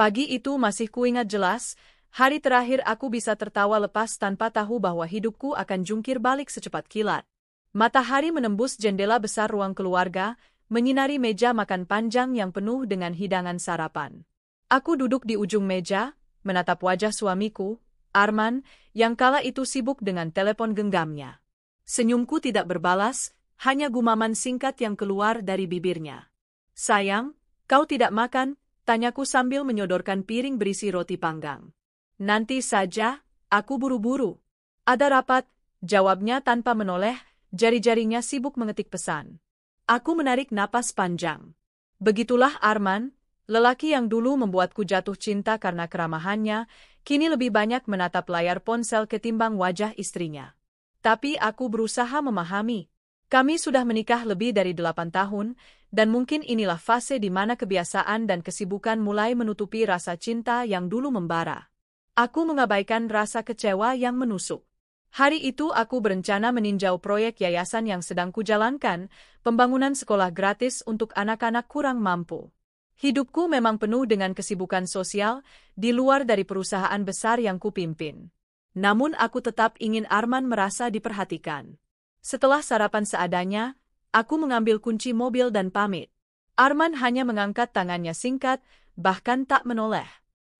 Pagi itu masih kuingat jelas, hari terakhir aku bisa tertawa lepas tanpa tahu bahwa hidupku akan jungkir balik secepat kilat. Matahari menembus jendela besar ruang keluarga, menyinari meja makan panjang yang penuh dengan hidangan sarapan. Aku duduk di ujung meja, menatap wajah suamiku, Arman, yang kala itu sibuk dengan telepon genggamnya. Senyumku tidak berbalas, hanya gumaman singkat yang keluar dari bibirnya. "Sayang, kau tidak makan?" tanyaku sambil menyodorkan piring berisi roti panggang. "Nanti saja, aku buru-buru." "Ada rapat," jawabnya tanpa menoleh, jari-jarinya sibuk mengetik pesan. Aku menarik napas panjang. Begitulah Arman, lelaki yang dulu membuatku jatuh cinta karena keramahannya, kini lebih banyak menatap layar ponsel ketimbang wajah istrinya. Tapi aku berusaha memahami. Kami sudah menikah lebih dari 8 tahun, dan mungkin inilah fase di mana kebiasaan dan kesibukan mulai menutupi rasa cinta yang dulu membara. Aku mengabaikan rasa kecewa yang menusuk. Hari itu aku berencana meninjau proyek yayasan yang sedang kujalankan, pembangunan sekolah gratis untuk anak-anak kurang mampu. Hidupku memang penuh dengan kesibukan sosial, di luar dari perusahaan besar yang kupimpin. Namun aku tetap ingin Arman merasa diperhatikan. Setelah sarapan seadanya, aku mengambil kunci mobil dan pamit. Arman hanya mengangkat tangannya singkat, bahkan tak menoleh.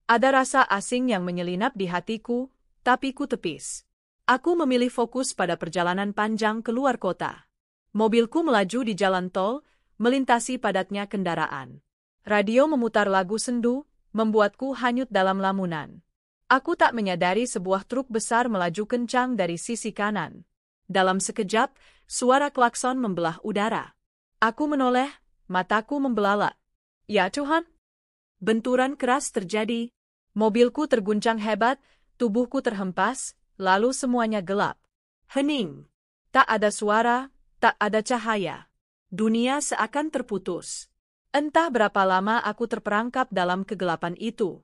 Ada rasa asing yang menyelinap di hatiku, tapi ku tepis. Aku memilih fokus pada perjalanan panjang keluar kota. Mobilku melaju di jalan tol, melintasi padatnya kendaraan. Radio memutar lagu sendu, membuatku hanyut dalam lamunan. Aku tak menyadari sebuah truk besar melaju kencang dari sisi kanan. Dalam sekejap, suara klakson membelah udara. Aku menoleh, mataku membelalak. Ya Tuhan! Benturan keras terjadi. Mobilku terguncang hebat, tubuhku terhempas, lalu semuanya gelap. Hening. Tak ada suara, tak ada cahaya. Dunia seakan terputus. Entah berapa lama aku terperangkap dalam kegelapan itu.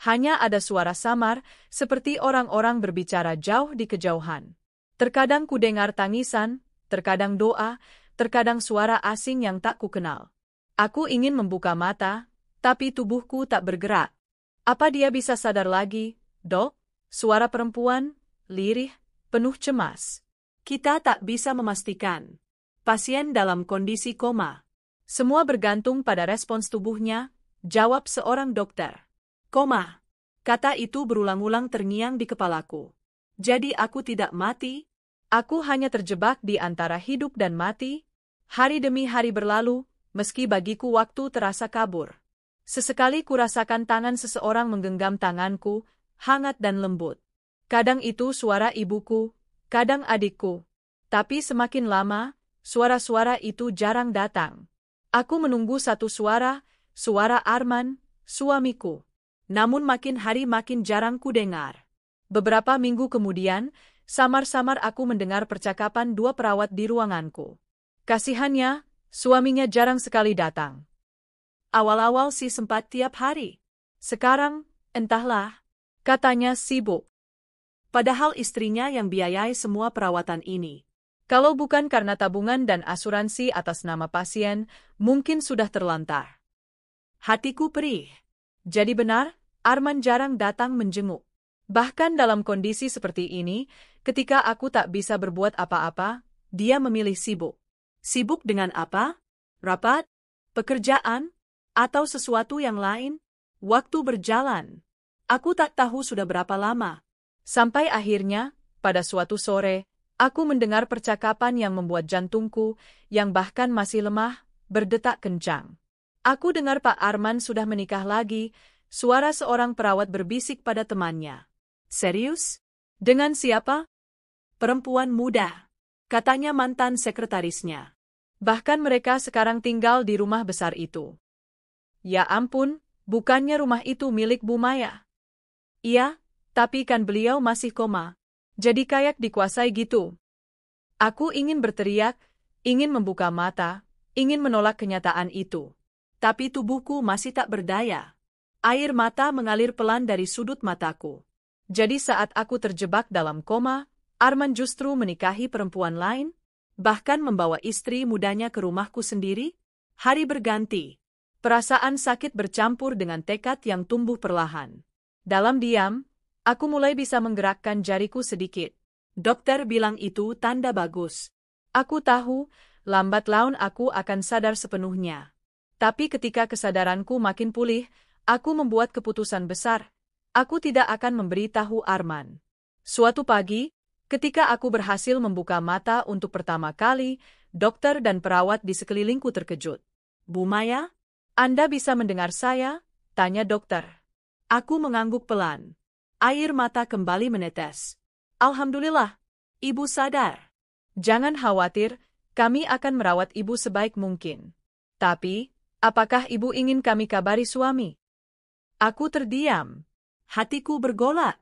Hanya ada suara samar, seperti orang-orang berbicara jauh di kejauhan. Terkadang ku dengar tangisan, terkadang doa, terkadang suara asing yang tak kukenal. Aku ingin membuka mata, tapi tubuhku tak bergerak. Apa dia bisa sadar lagi, Dok? Suara perempuan, lirih, penuh cemas. Kita tak bisa memastikan. Pasien dalam kondisi koma. Semua bergantung pada respons tubuhnya, jawab seorang dokter. Koma. Kata itu berulang-ulang terngiang di kepalaku. Jadi aku tidak mati? Aku hanya terjebak di antara hidup dan mati? Hari demi hari berlalu, meski bagiku waktu terasa kabur. Sesekali kurasakan tangan seseorang menggenggam tanganku, hangat dan lembut. Kadang itu suara ibuku, kadang adikku. Tapi semakin lama, suara-suara itu jarang datang. Aku menunggu satu suara, suara Arman, suamiku. Namun makin hari makin jarang ku dengar. Beberapa minggu kemudian, samar-samar aku mendengar percakapan dua perawat di ruanganku. Kasihannya, suaminya jarang sekali datang. Awal-awal sih sempat tiap hari. Sekarang, entahlah, katanya sibuk. Padahal istrinya yang biayai semua perawatan ini. Kalau bukan karena tabungan dan asuransi atas nama pasien, mungkin sudah terlantar. Hatiku perih. Jadi benar, Arman jarang datang menjenguk. Bahkan dalam kondisi seperti ini, ketika aku tak bisa berbuat apa-apa, dia memilih sibuk. Sibuk dengan apa? Rapat? Pekerjaan? Atau sesuatu yang lain? Waktu berjalan. Aku tak tahu sudah berapa lama. Sampai akhirnya, pada suatu sore, aku mendengar percakapan yang membuat jantungku, yang bahkan masih lemah, berdetak kencang. Aku dengar Pak Arman sudah menikah lagi, suara seorang perawat berbisik pada temannya. Serius? Dengan siapa? Perempuan muda, katanya mantan sekretarisnya. Bahkan mereka sekarang tinggal di rumah besar itu. Ya ampun, bukannya rumah itu milik Bu Maya? Iya, tapi kan beliau masih koma. Jadi kayak dikuasai gitu. Aku ingin berteriak, ingin membuka mata, ingin menolak kenyataan itu. Tapi tubuhku masih tak berdaya. Air mata mengalir pelan dari sudut mataku. Jadi saat aku terjebak dalam koma, Arman justru menikahi perempuan lain, bahkan membawa istri mudanya ke rumahku sendiri. Hari berganti. Perasaan sakit bercampur dengan tekad yang tumbuh perlahan. Dalam diam, aku mulai bisa menggerakkan jariku sedikit. Dokter bilang itu tanda bagus. Aku tahu, lambat laun aku akan sadar sepenuhnya. Tapi ketika kesadaranku makin pulih, aku membuat keputusan besar. Aku tidak akan memberitahu Arman. Suatu pagi, ketika aku berhasil membuka mata untuk pertama kali, dokter dan perawat di sekelilingku terkejut. "Bu Maya? Anda bisa mendengar saya?" tanya dokter. Aku mengangguk pelan. Air mata kembali menetes. "Alhamdulillah, Ibu sadar. Jangan khawatir, kami akan merawat Ibu sebaik mungkin. Tapi, apakah Ibu ingin kami kabari suami?" Aku terdiam. Hatiku bergolak.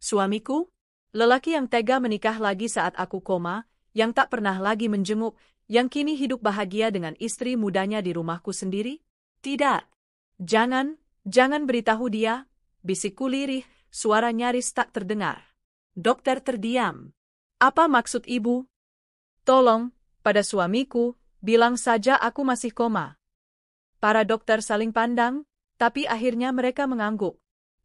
Suamiku? Lelaki yang tega menikah lagi saat aku koma, yang tak pernah lagi menjenguk, yang kini hidup bahagia dengan istri mudanya di rumahku sendiri? Tidak. Jangan beritahu dia, bisikku lirih, suara nyaris tak terdengar. Dokter terdiam. "Apa maksud Ibu?" "Tolong, pada suamiku, bilang saja aku masih koma." Para dokter saling pandang, tapi akhirnya mereka mengangguk.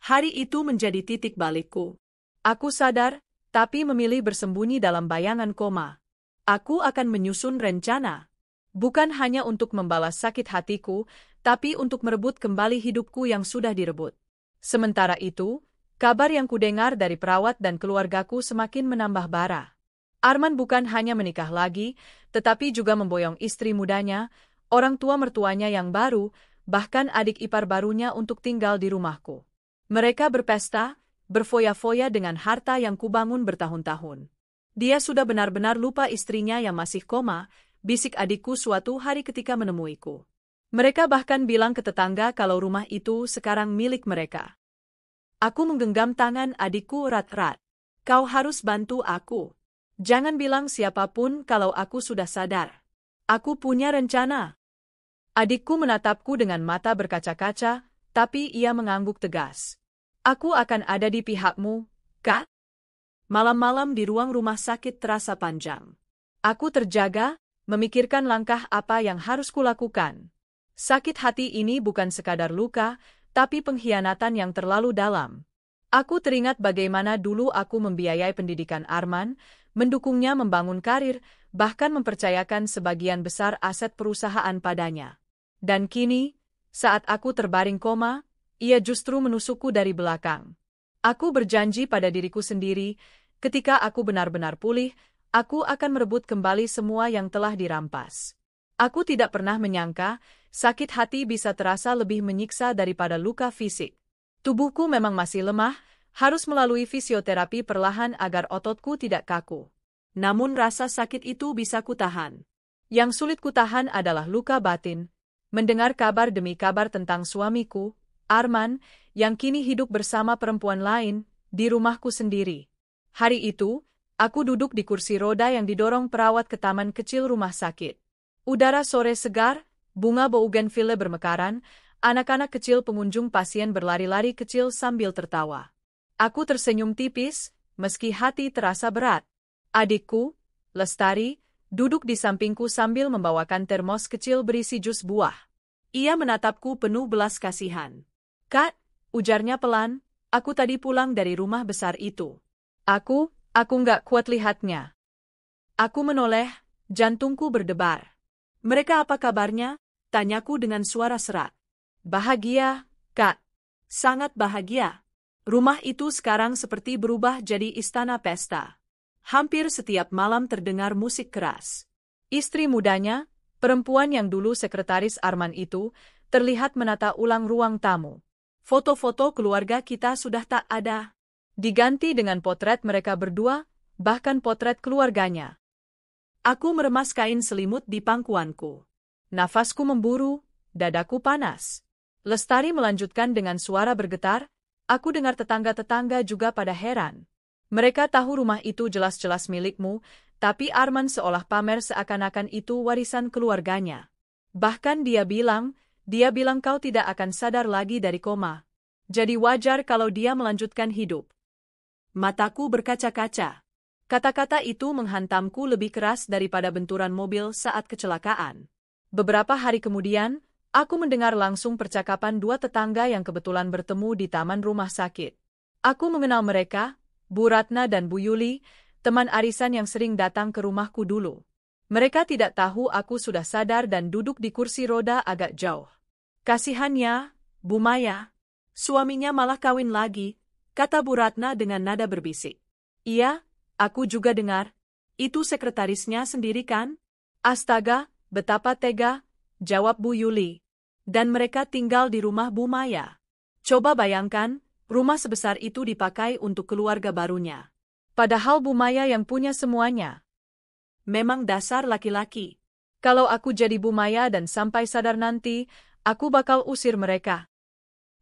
Hari itu menjadi titik balikku. Aku sadar, tapi memilih bersembunyi dalam bayangan koma. Aku akan menyusun rencana. Bukan hanya untuk membalas sakit hatiku, tapi untuk merebut kembali hidupku yang sudah direbut. Sementara itu, kabar yang kudengar dari perawat dan keluargaku semakin menambah bara. Arman bukan hanya menikah lagi, tetapi juga memboyong istri mudanya, orang tua mertuanya yang baru, bahkan adik ipar barunya untuk tinggal di rumahku. Mereka berpesta, berfoya-foya dengan harta yang kubangun bertahun-tahun. "Dia sudah benar-benar lupa istrinya yang masih koma," bisik adikku suatu hari ketika menemuiku. Mereka bahkan bilang ke tetangga kalau rumah itu sekarang milik mereka. Aku menggenggam tangan adikku erat-erat. "Kau harus bantu aku. Jangan bilang siapapun kalau aku sudah sadar. Aku punya rencana." Adikku menatapku dengan mata berkaca-kaca, tapi ia mengangguk tegas. "Aku akan ada di pihakmu, Kak." Malam-malam di ruang rumah sakit terasa panjang. Aku terjaga, memikirkan langkah apa yang harus kulakukan. Sakit hati ini bukan sekadar luka, tapi pengkhianatan yang terlalu dalam. Aku teringat bagaimana dulu aku membiayai pendidikan Arman, mendukungnya membangun karir, bahkan mempercayakan sebagian besar aset perusahaan padanya. Dan kini, saat aku terbaring koma, ia justru menusukku dari belakang. Aku berjanji pada diriku sendiri, ketika aku benar-benar pulih, aku akan merebut kembali semua yang telah dirampas. Aku tidak pernah menyangka, sakit hati bisa terasa lebih menyiksa daripada luka fisik. Tubuhku memang masih lemah, harus melalui fisioterapi perlahan agar ototku tidak kaku. Namun rasa sakit itu bisa kutahan. Yang sulit kutahan adalah luka batin. Mendengar kabar demi kabar tentang suamiku, Arman, yang kini hidup bersama perempuan lain, di rumahku sendiri. Hari itu, aku duduk di kursi roda yang didorong perawat ke taman kecil rumah sakit. Udara sore segar, bunga bougainville bermekaran, anak-anak kecil pengunjung pasien berlari-lari kecil sambil tertawa. Aku tersenyum tipis, meski hati terasa berat. Adikku, Lestari, duduk di sampingku sambil membawakan termos kecil berisi jus buah. Ia menatapku penuh belas kasihan. "Kak," ujarnya pelan, "aku tadi pulang dari rumah besar itu. Aku nggak kuat lihatnya." Aku menoleh, jantungku berdebar. "Mereka apa kabarnya?" tanyaku dengan suara serak. "Bahagia, Kak. Sangat bahagia. Rumah itu sekarang seperti berubah jadi istana pesta. Hampir setiap malam terdengar musik keras." Istri mudanya, perempuan yang dulu sekretaris Arman itu, terlihat menata ulang ruang tamu. Foto-foto keluarga kita sudah tak ada. Diganti dengan potret mereka berdua, bahkan potret keluarganya. Aku meremas kain selimut di pangkuanku. Nafasku memburu, dadaku panas. Lestari melanjutkan dengan suara bergetar, aku dengar tetangga-tetangga juga pada heran. Mereka tahu rumah itu jelas-jelas milikmu, tapi Arman seolah pamer seakan-akan itu warisan keluarganya. Bahkan dia bilang kau tidak akan sadar lagi dari koma. Jadi wajar kalau dia melanjutkan hidup. Mataku berkaca-kaca. Kata-kata itu menghantamku lebih keras daripada benturan mobil saat kecelakaan. Beberapa hari kemudian, Aku mendengar langsung percakapan dua tetangga yang kebetulan bertemu di taman rumah sakit. Aku mengenal mereka, Bu Ratna dan Bu Yuli, teman arisan yang sering datang ke rumahku dulu. Mereka tidak tahu aku sudah sadar dan duduk di kursi roda agak jauh. Kasihannya, Bu Maya. Suaminya malah kawin lagi, kata Bu Ratna dengan nada berbisik. Iya, aku juga dengar. Itu sekretarisnya sendiri kan? Astaga, betapa tega, jawab Bu Yuli. Dan mereka tinggal di rumah Bu Maya. Coba bayangkan, rumah sebesar itu dipakai untuk keluarga barunya. Padahal Bu Maya yang punya semuanya. Memang dasar laki-laki. Kalau aku jadi Bu Maya dan sampai sadar nanti, aku bakal usir mereka.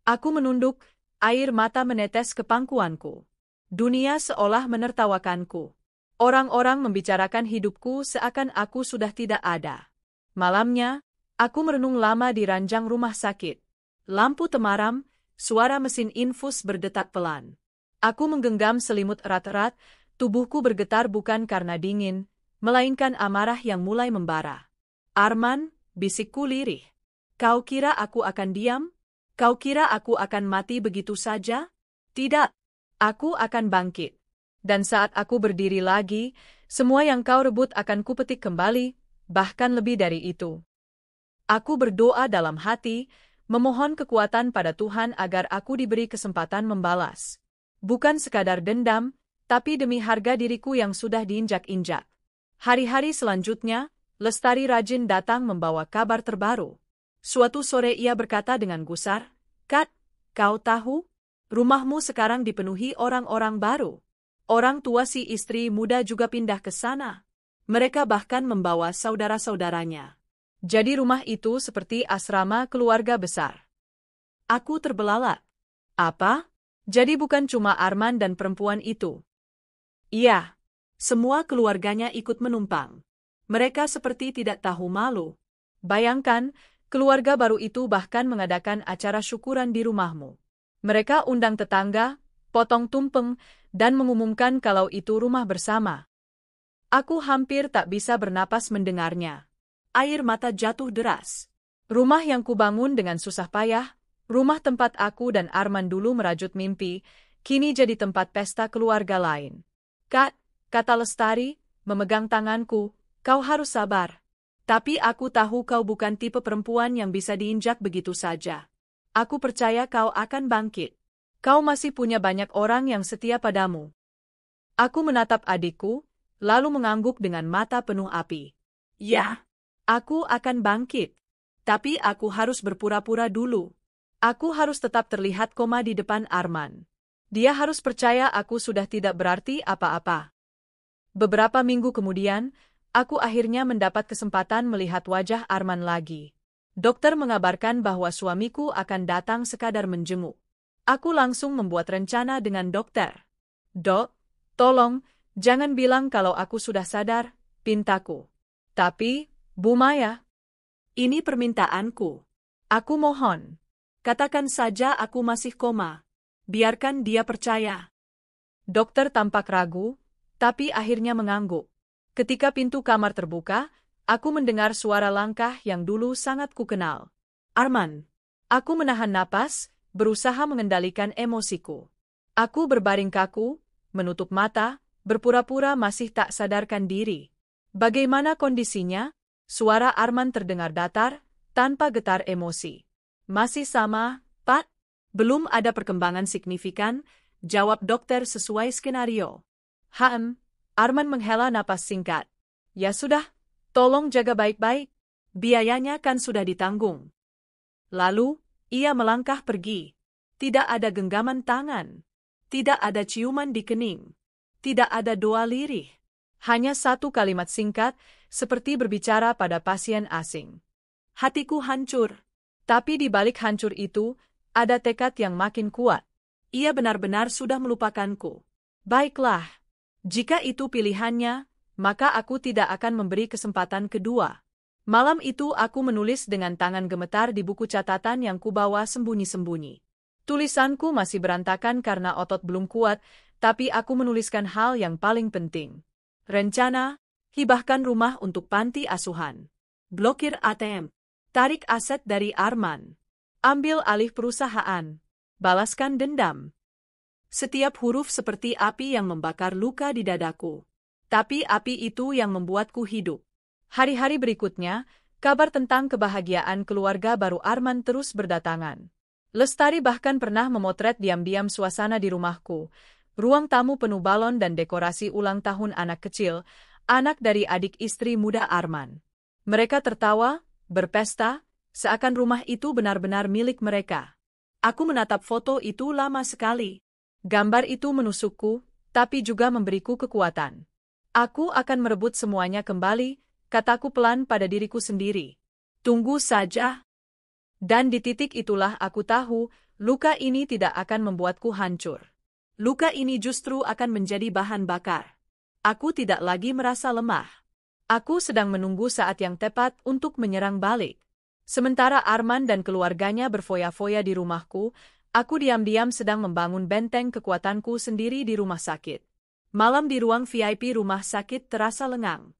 Aku menunduk, air mata menetes ke pangkuanku. Dunia seolah menertawakanku. Orang-orang membicarakan hidupku seakan aku sudah tidak ada. Malamnya, aku merenung lama di ranjang rumah sakit. Lampu temaram, suara mesin infus berdetak pelan. Aku menggenggam selimut erat-erat, tubuhku bergetar bukan karena dingin, melainkan amarah yang mulai membara. Arman, bisikku lirih. Kau kira aku akan diam? Kau kira aku akan mati begitu saja? Tidak. Aku akan bangkit. Dan saat aku berdiri lagi, semua yang kau rebut akan kupetik kembali, bahkan lebih dari itu. Aku berdoa dalam hati, memohon kekuatan pada Tuhan agar aku diberi kesempatan membalas. Bukan sekadar dendam, tapi demi harga diriku yang sudah diinjak-injak. Hari-hari selanjutnya, Lestari rajin datang membawa kabar terbaru. Suatu sore ia berkata dengan gusar, "Kat, kau tahu? Rumahmu sekarang dipenuhi orang-orang baru. Orang tua si istri muda juga pindah ke sana. Mereka bahkan membawa saudara-saudaranya. Jadi rumah itu seperti asrama keluarga besar." Aku terbelalak. Apa? Jadi bukan cuma Arman dan perempuan itu? Iya. Semua keluarganya ikut menumpang. Mereka seperti tidak tahu malu. Bayangkan, keluarga baru itu bahkan mengadakan acara syukuran di rumahmu. Mereka undang tetangga, potong tumpeng, dan mengumumkan kalau itu rumah bersama. Aku hampir tak bisa bernapas mendengarnya. Air mata jatuh deras. Rumah yang kubangun dengan susah payah, rumah tempat aku dan Arman dulu merajut mimpi, kini jadi tempat pesta keluarga lain. "Kak," kata Lestari, memegang tanganku, "kau harus sabar. Tapi aku tahu kau bukan tipe perempuan yang bisa diinjak begitu saja. Aku percaya kau akan bangkit. Kau masih punya banyak orang yang setia padamu." Aku menatap adikku, lalu mengangguk dengan mata penuh api. "Ya. Aku akan bangkit. Tapi aku harus berpura-pura dulu. Aku harus tetap terlihat koma di depan Arman. Dia harus percaya aku sudah tidak berarti apa-apa." Beberapa minggu kemudian, aku akhirnya mendapat kesempatan melihat wajah Arman lagi. Dokter mengabarkan bahwa suamiku akan datang sekadar menjenguk. Aku langsung membuat rencana dengan dokter. "Dok, tolong, jangan bilang kalau aku sudah sadar," pintaku. "Tapi, Bu Maya, ini permintaanku. Aku mohon. Katakan saja aku masih koma. Biarkan dia percaya." Dokter tampak ragu, tapi akhirnya mengangguk. Ketika pintu kamar terbuka, aku mendengar suara langkah yang dulu sangat kukenal. "Arman." Aku menahan napas, berusaha mengendalikan emosiku. Aku berbaring kaku, menutup mata, berpura-pura masih tak sadarkan diri. "Bagaimana kondisinya?" Suara Arman terdengar datar, tanpa getar emosi. "Masih sama, Pak. Belum ada perkembangan signifikan," jawab dokter sesuai skenario. Arman menghela napas singkat. "Ya sudah, tolong jaga baik-baik. Biayanya kan sudah ditanggung." Lalu, ia melangkah pergi. Tidak ada genggaman tangan. Tidak ada ciuman di kening. Tidak ada doa lirih. Hanya satu kalimat singkat, seperti berbicara pada pasien asing. Hatiku hancur. Tapi di balik hancur itu, ada tekad yang makin kuat. Ia benar-benar sudah melupakanku. Baiklah. Jika itu pilihannya, maka aku tidak akan memberi kesempatan kedua. Malam itu aku menulis dengan tangan gemetar di buku catatan yang kubawa sembunyi-sembunyi. Tulisanku masih berantakan karena otot belum kuat, tapi aku menuliskan hal yang paling penting. Rencana, hibahkan rumah untuk panti asuhan. Blokir ATM. Tarik aset dari Arman. Ambil alih perusahaan. Balaskan dendam. Setiap huruf seperti api yang membakar luka di dadaku. Tapi api itu yang membuatku hidup. Hari-hari berikutnya, kabar tentang kebahagiaan keluarga baru Arman terus berdatangan. Lestari bahkan pernah memotret diam-diam suasana di rumahku. Ruang tamu penuh balon dan dekorasi ulang tahun anak kecil, anak dari adik istri muda Arman. Mereka tertawa, berpesta, seakan rumah itu benar-benar milik mereka. Aku menatap foto itu lama sekali. Gambar itu menusukku, tapi juga memberiku kekuatan. Aku akan merebut semuanya kembali, kataku pelan pada diriku sendiri. Tunggu saja. Dan di titik itulah aku tahu, luka ini tidak akan membuatku hancur. Luka ini justru akan menjadi bahan bakar. Aku tidak lagi merasa lemah. Aku sedang menunggu saat yang tepat untuk menyerang balik. Sementara Arman dan keluarganya berfoya-foya di rumahku, aku diam-diam sedang membangun benteng kekuatanku sendiri di rumah sakit. Malam di ruang VIP rumah sakit terasa lengang.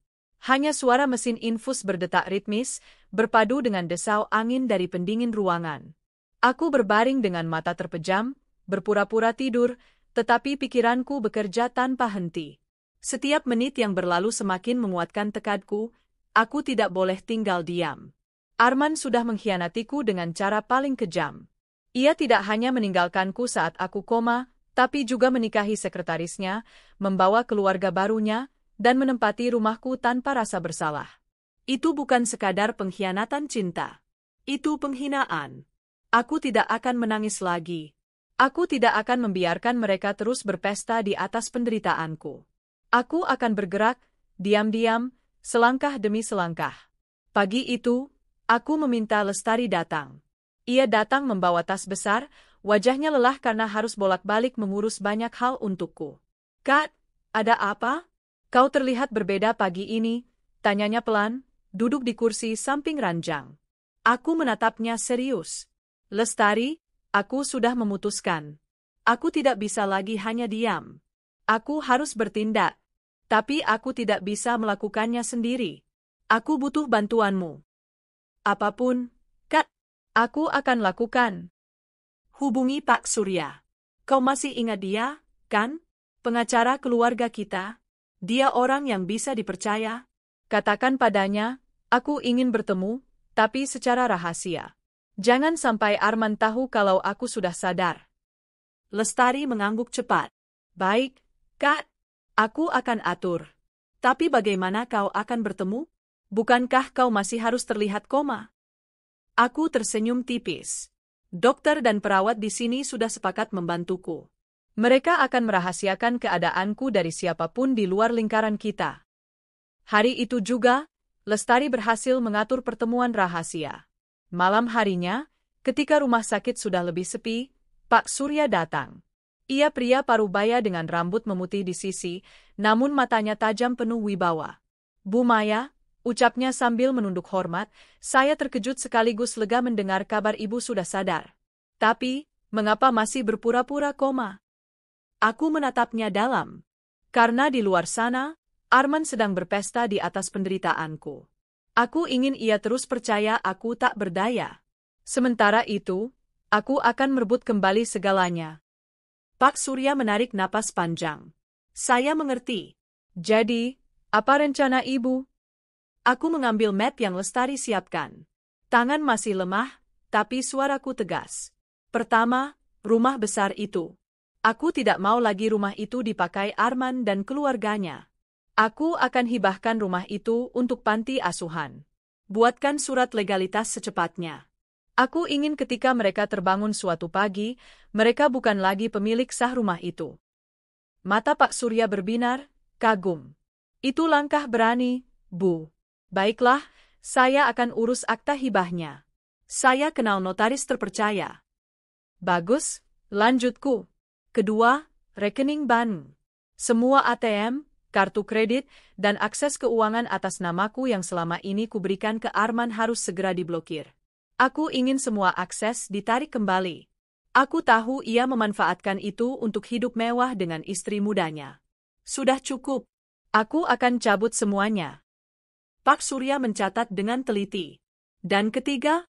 Hanya suara mesin infus berdetak ritmis, berpadu dengan desau angin dari pendingin ruangan. Aku berbaring dengan mata terpejam, berpura-pura tidur, tetapi pikiranku bekerja tanpa henti. Setiap menit yang berlalu semakin menguatkan tekadku, aku tidak boleh tinggal diam. Arman sudah mengkhianatiku dengan cara paling kejam. Ia tidak hanya meninggalkanku saat aku koma, tapi juga menikahi sekretarisnya, membawa keluarga barunya, dan menempati rumahku tanpa rasa bersalah. Itu bukan sekadar pengkhianatan cinta. Itu penghinaan. Aku tidak akan menangis lagi. Aku tidak akan membiarkan mereka terus berpesta di atas penderitaanku. Aku akan bergerak, diam-diam, selangkah demi selangkah. Pagi itu, aku meminta Lestari datang. Ia datang membawa tas besar, wajahnya lelah karena harus bolak-balik mengurus banyak hal untukku. "Kak, ada apa? Kau terlihat berbeda pagi ini," tanyanya pelan, duduk di kursi samping ranjang. Aku menatapnya serius. "Lestari, aku sudah memutuskan. Aku tidak bisa lagi hanya diam. Aku harus bertindak, tapi aku tidak bisa melakukannya sendiri. Aku butuh bantuanmu. Apapun, Kak, aku akan lakukan." "Hubungi Pak Surya. Kau masih ingat dia, kan? Pengacara keluarga kita. Dia orang yang bisa dipercaya." Katakan padanya, aku ingin bertemu, tapi secara rahasia. Jangan sampai Arman tahu kalau aku sudah sadar. Lestari mengangguk cepat. "Baik, Kak. Aku akan atur. Tapi bagaimana kau akan bertemu? Bukankah kau masih harus terlihat koma?" Aku tersenyum tipis. Dokter dan perawat di sini sudah sepakat membantuku. Mereka akan merahasiakan keadaanku dari siapapun di luar lingkaran kita. Hari itu juga, Lestari berhasil mengatur pertemuan rahasia. Malam harinya, ketika rumah sakit sudah lebih sepi, Pak Surya datang. Ia pria parubaya dengan rambut memutih di sisi, namun matanya tajam penuh wibawa. "Bu Maya," ucapnya sambil menunduk hormat, "saya terkejut sekaligus lega mendengar kabar ibu sudah sadar. Tapi, mengapa masih berpura-pura koma?" Aku menatapnya dalam. Karena di luar sana, Arman sedang berpesta di atas penderitaanku. Aku ingin ia terus percaya aku tak berdaya. Sementara itu, aku akan merebut kembali segalanya. Pak Surya menarik napas panjang. "Saya mengerti. Jadi, apa rencana ibu?" Aku mengambil map yang Lestari siapkan. Tangan masih lemah, tapi suaraku tegas. "Pertama, rumah besar itu. Aku tidak mau lagi rumah itu dipakai Arman dan keluarganya. Aku akan hibahkan rumah itu untuk panti asuhan. Buatkan surat legalitas secepatnya. Aku ingin ketika mereka terbangun suatu pagi, mereka bukan lagi pemilik sah rumah itu." Mata Pak Surya berbinar, kagum. "Itu langkah berani, Bu. Baiklah, saya akan urus akta hibahnya. Saya kenal notaris terpercaya." "Bagus, lanjutku. Kedua, rekening bank. Semua ATM, kartu kredit, dan akses keuangan atas namaku yang selama ini kuberikan ke Arman harus segera diblokir. Aku ingin semua akses ditarik kembali. Aku tahu ia memanfaatkan itu untuk hidup mewah dengan istri mudanya. Sudah cukup. Aku akan cabut semuanya." Pak Surya mencatat dengan teliti. Dan ketiga,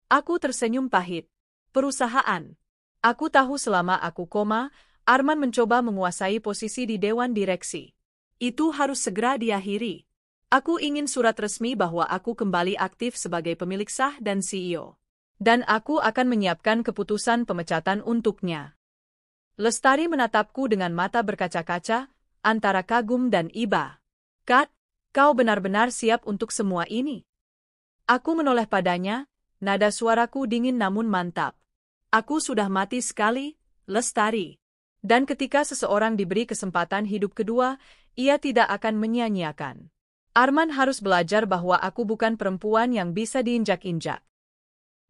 aku tersenyum pahit. Perusahaan. Aku tahu selama aku koma, Arman mencoba menguasai posisi di Dewan Direksi. Itu harus segera diakhiri. Aku ingin surat resmi bahwa aku kembali aktif sebagai pemilik sah dan CEO. Dan aku akan menyiapkan keputusan pemecatan untuknya. Lestari menatapku dengan mata berkaca-kaca, antara kagum dan iba. Kat, kau benar-benar siap untuk semua ini? Aku menoleh padanya, nada suaraku dingin namun mantap. Aku sudah mati sekali, Lestari. Dan ketika seseorang diberi kesempatan hidup kedua, ia tidak akan menyia-nyiakan. Arman harus belajar bahwa aku bukan perempuan yang bisa diinjak-injak.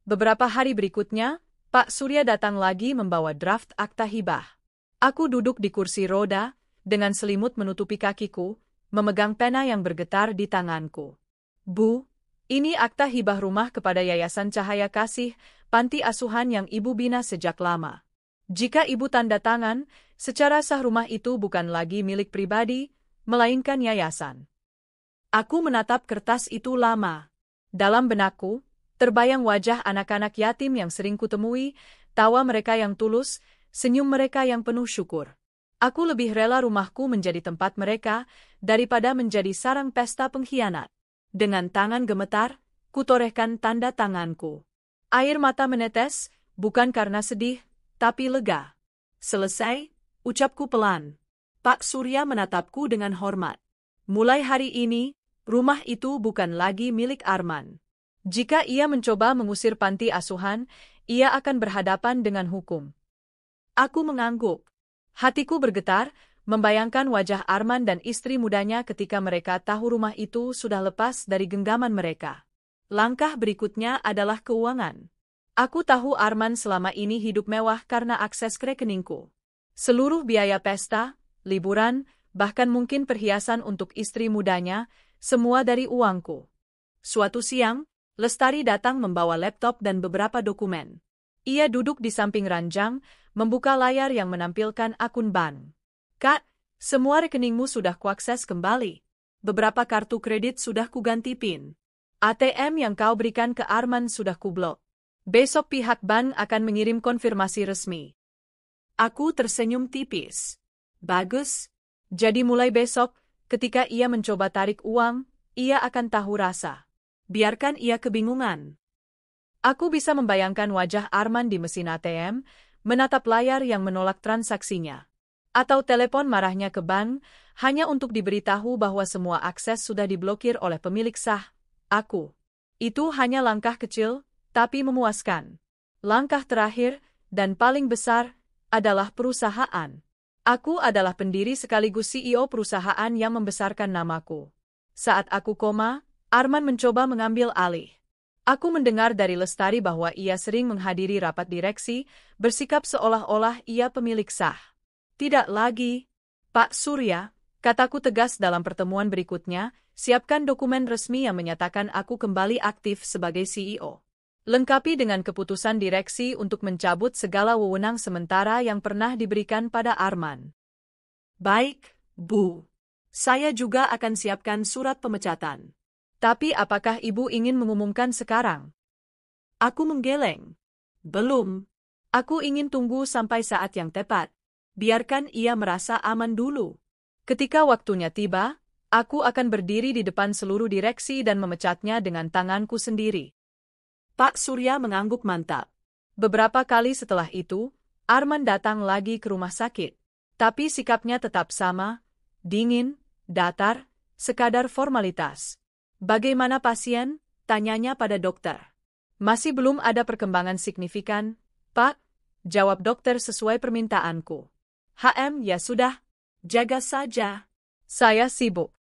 Beberapa hari berikutnya, Pak Surya datang lagi membawa draft akta hibah. Aku duduk di kursi roda, dengan selimut menutupi kakiku, memegang pena yang bergetar di tanganku. Bu, ini akta hibah rumah kepada Yayasan Cahaya Kasih, panti asuhan yang Ibu bina sejak lama. Jika Ibu tanda tangan, secara sah rumah itu bukan lagi milik pribadi, melainkan yayasan. Aku menatap kertas itu lama. Dalam benakku, terbayang wajah anak-anak yatim yang sering kutemui, tawa mereka yang tulus, senyum mereka yang penuh syukur. Aku lebih rela rumahku menjadi tempat mereka, daripada menjadi sarang pesta pengkhianat. Dengan tangan gemetar, kutorehkan tanda tanganku. Air mata menetes, bukan karena sedih, tapi lega. Selesai, ucapku pelan. Pak Surya menatapku dengan hormat. Mulai hari ini, rumah itu bukan lagi milik Arman. Jika ia mencoba mengusir panti asuhan, ia akan berhadapan dengan hukum. Aku mengangguk. Hatiku bergetar, membayangkan wajah Arman dan istri mudanya ketika mereka tahu rumah itu sudah lepas dari genggaman mereka. Langkah berikutnya adalah keuangan. Aku tahu Arman selama ini hidup mewah karena akses ke rekeningku. Seluruh biaya pesta, liburan, bahkan mungkin perhiasan untuk istri mudanya, semua dari uangku. Suatu siang, Lestari datang membawa laptop dan beberapa dokumen. Ia duduk di samping ranjang, membuka layar yang menampilkan akun bank. Kak, semua rekeningmu sudah kuakses kembali. Beberapa kartu kredit sudah kuganti PIN. ATM yang kau berikan ke Arman sudah kublok. Besok pihak bank akan mengirim konfirmasi resmi. Aku tersenyum tipis. Bagus. Jadi mulai besok, ketika ia mencoba tarik uang, ia akan tahu rasa. Biarkan ia kebingungan. Aku bisa membayangkan wajah Arman di mesin ATM, menatap layar yang menolak transaksinya. Atau telepon marahnya ke bank, hanya untuk diberitahu bahwa semua akses sudah diblokir oleh pemilik sah, aku. Itu hanya langkah kecil, tapi memuaskan. Langkah terakhir, dan paling besar, adalah perusahaan. Aku adalah pendiri sekaligus CEO perusahaan yang membesarkan namaku. Saat aku koma, Arman mencoba mengambil alih. Aku mendengar dari Lestari bahwa ia sering menghadiri rapat direksi, bersikap seolah-olah ia pemilik sah. Tidak lagi, Pak Surya, kataku tegas dalam pertemuan berikutnya, siapkan dokumen resmi yang menyatakan aku kembali aktif sebagai CEO. Lengkapi dengan keputusan direksi untuk mencabut segala wewenang sementara yang pernah diberikan pada Arman. Baik, Bu. Saya juga akan siapkan surat pemecatan. Tapi apakah Ibu ingin mengumumkan sekarang? Aku menggeleng. Belum. Aku ingin tunggu sampai saat yang tepat. Biarkan ia merasa aman dulu. Ketika waktunya tiba, aku akan berdiri di depan seluruh direksi dan memecatnya dengan tanganku sendiri. Pak Surya mengangguk mantap. Beberapa kali setelah itu, Arman datang lagi ke rumah sakit. Tapi sikapnya tetap sama, dingin, datar, sekadar formalitas. Bagaimana pasien? Tanyanya pada dokter. Masih belum ada perkembangan signifikan, Pak, jawab dokter sesuai permintaanku. Ya sudah, jaga saja. Saya sibuk.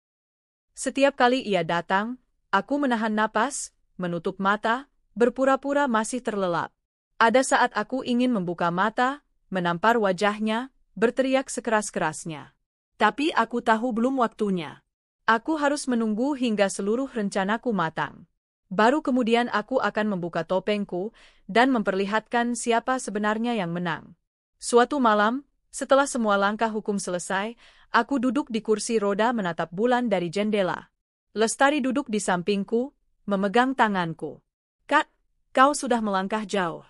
Setiap kali ia datang, aku menahan napas, menutup mata, berpura-pura masih terlelap. Ada saat aku ingin membuka mata, menampar wajahnya, berteriak sekeras-kerasnya. Tapi aku tahu belum waktunya. Aku harus menunggu hingga seluruh rencanaku matang. Baru kemudian aku akan membuka topengku dan memperlihatkan siapa sebenarnya yang menang. Suatu malam, setelah semua langkah hukum selesai, aku duduk di kursi roda menatap bulan dari jendela. Lestari duduk di sampingku, memegang tanganku. kau sudah melangkah jauh.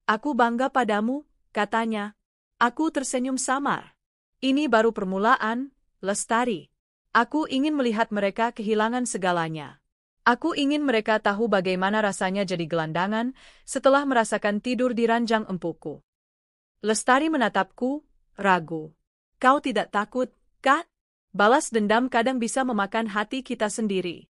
Aku bangga padamu, katanya. Aku tersenyum samar. Ini baru permulaan, Lestari. Aku ingin melihat mereka kehilangan segalanya. Aku ingin mereka tahu bagaimana rasanya jadi gelandangan setelah merasakan tidur di ranjang empuku. Lestari menatapku, ragu. Kau tidak takut, Kak? Balas dendam kadang bisa memakan hati kita sendiri.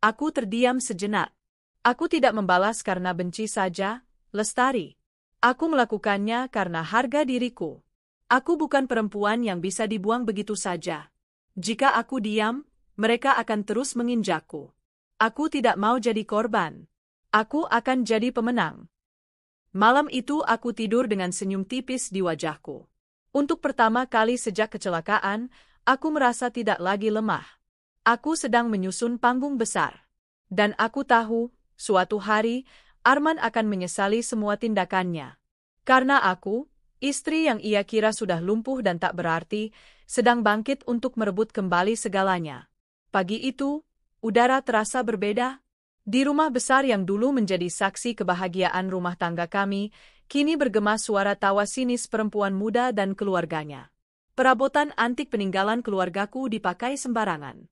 Aku terdiam sejenak. Aku tidak membalas karena benci saja, Lestari. Aku melakukannya karena harga diriku. Aku bukan perempuan yang bisa dibuang begitu saja. Jika aku diam, mereka akan terus menginjakku. Aku tidak mau jadi korban. Aku akan jadi pemenang. Malam itu aku tidur dengan senyum tipis di wajahku. Untuk pertama kali sejak kecelakaan, aku merasa tidak lagi lemah. Aku sedang menyusun panggung besar. Dan aku tahu, suatu hari, Arman akan menyesali semua tindakannya. Karena aku, istri yang ia kira sudah lumpuh dan tak berarti, sedang bangkit untuk merebut kembali segalanya. Pagi itu, udara terasa berbeda. Di rumah besar yang dulu menjadi saksi kebahagiaan rumah tangga kami, kini bergema suara tawa sinis perempuan muda dan keluarganya. Perabotan antik peninggalan keluargaku dipakai sembarangan.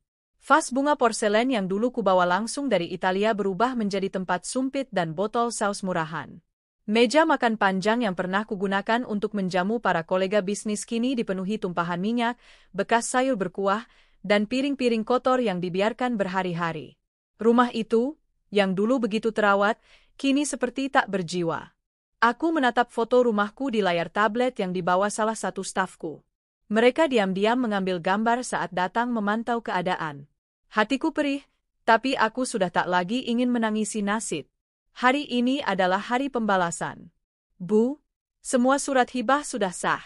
Vas bunga porselen yang dulu kubawa langsung dari Italia berubah menjadi tempat sumpit dan botol saus murahan. Meja makan panjang yang pernah kugunakan untuk menjamu para kolega bisnis kini dipenuhi tumpahan minyak, bekas sayur berkuah, dan piring-piring kotor yang dibiarkan berhari-hari. Rumah itu, yang dulu begitu terawat, kini seperti tak berjiwa. Aku menatap foto rumahku di layar tablet yang dibawa salah satu stafku. Mereka diam-diam mengambil gambar saat datang memantau keadaan. Hatiku perih, tapi aku sudah tak lagi ingin menangisi nasib. Hari ini adalah hari pembalasan. Bu, semua surat hibah sudah sah.